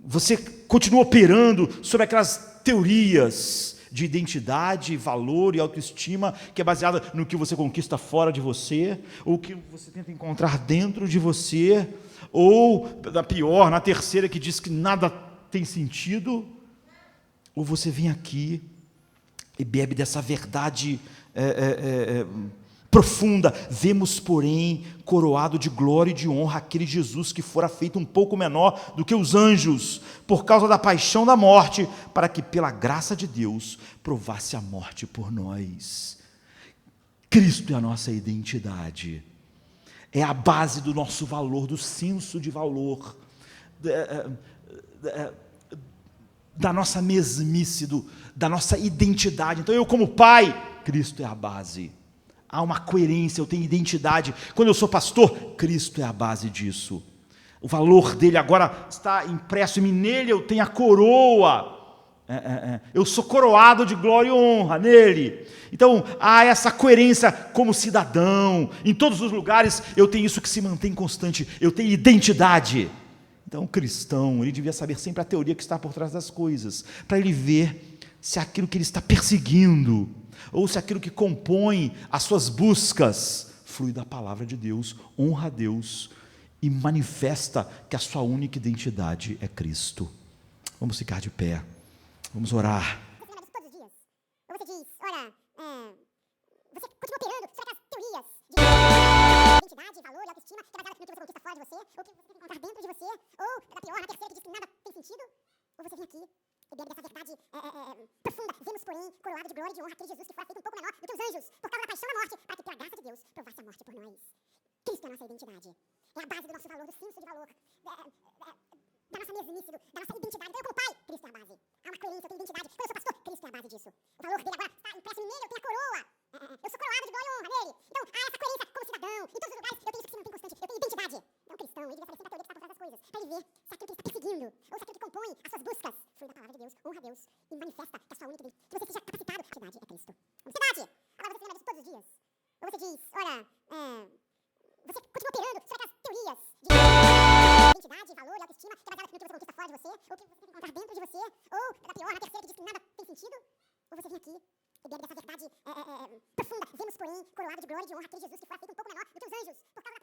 você continua operando sobre aquelas teorias de identidade, valor e autoestima, que é baseada no que você conquista fora de você, ou que você tenta encontrar dentro de você, ou, da pior, na terceira, que diz que nada tem sentido, ou você vem aqui e bebe dessa verdade profunda. Vemos, porém, coroado de glória e de honra aquele Jesus que fora feito um pouco menor do que os anjos, por causa da paixão da morte, para que pela graça de Deus provasse a morte por nós. Cristo é a nossa identidade, é a base do nosso valor, do senso de valor, da nossa mesmice, da nossa identidade. Então eu, como pai, Cristo é a base. Há uma coerência, eu tenho identidade. Quando eu sou pastor, Cristo é a base disso. O valor dele agora está impresso em mim, nele eu tenho a coroa. Eu sou coroado de glória e honra nele. Então há essa coerência como cidadão. Em todos os lugares eu tenho isso que se mantém constante. Eu tenho identidade. Então o cristão, ele devia saber sempre a teoria que está por trás das coisas, para ele ver se aquilo que ele está perseguindo, ou se aquilo que compõe as suas buscas flui da palavra de Deus, honra a Deus e manifesta que a sua única identidade é Cristo. Vamos ficar de pé, vamos orar. Você lembra disso todos os dias? Ou você diz, olha, você continua operando sobre aquelas teorias de identidade, valor e autoestima, que é baseada no que você conquista fora de você, ou que você tenta encontrar dentro de você, ou, da pior, na terceira, que diz que nada tem sentido, ou você vem aqui e bebe dessa verdade profunda. Vemos, porém, coroado de glória e de honra aquele Jesus que fora feito um pouco menor do que os anjos, por causa da paixão da morte, para que pela graça de Deus provasse a morte por nós. Cristo é a nossa identidade. É a base do nosso valor, do senso de valor, da nossa mesmice, da nossa identidade. Então eu, como pai, Cristo é a base. Há uma coerência, eu tenho identidade. Quando eu sou pastor, Cristo é a base disso. O valor dele agora está impresso nele, eu tenho a coroa. Eu sou coroado de glória e honra nele. Então há essa coerência como cidadão. Em todos os lugares eu tenho isso que se mantém constante. Eu tenho identidade. Então o cristão, ele deve saber sempre a teoria que está por trás das coisas, para ele ver se aquilo que ele está perseguindo, ou se aquilo que compõe as suas buscas, flui da palavra de Deus, honra a Deus e manifesta que a sua única identidade, que você seja capacitado. A identidade é Cristo. Identidade! Agora você se lembra disso todos os dias. Ou você diz, olha, você continua operando sobre aquelas teorias de identidade, valor e autoestima, que é baseada no que você conquista fora de você, ou que você tenta encontrar dentro de você, ou, da pior, na terceira, que diz que nada tem sentido, ou você vem aqui e bebe dessa verdade profunda. Vemos, porém, coroado de glória e de honra aquele Jesus que fora feito um pouco menor do que os anjos, por causa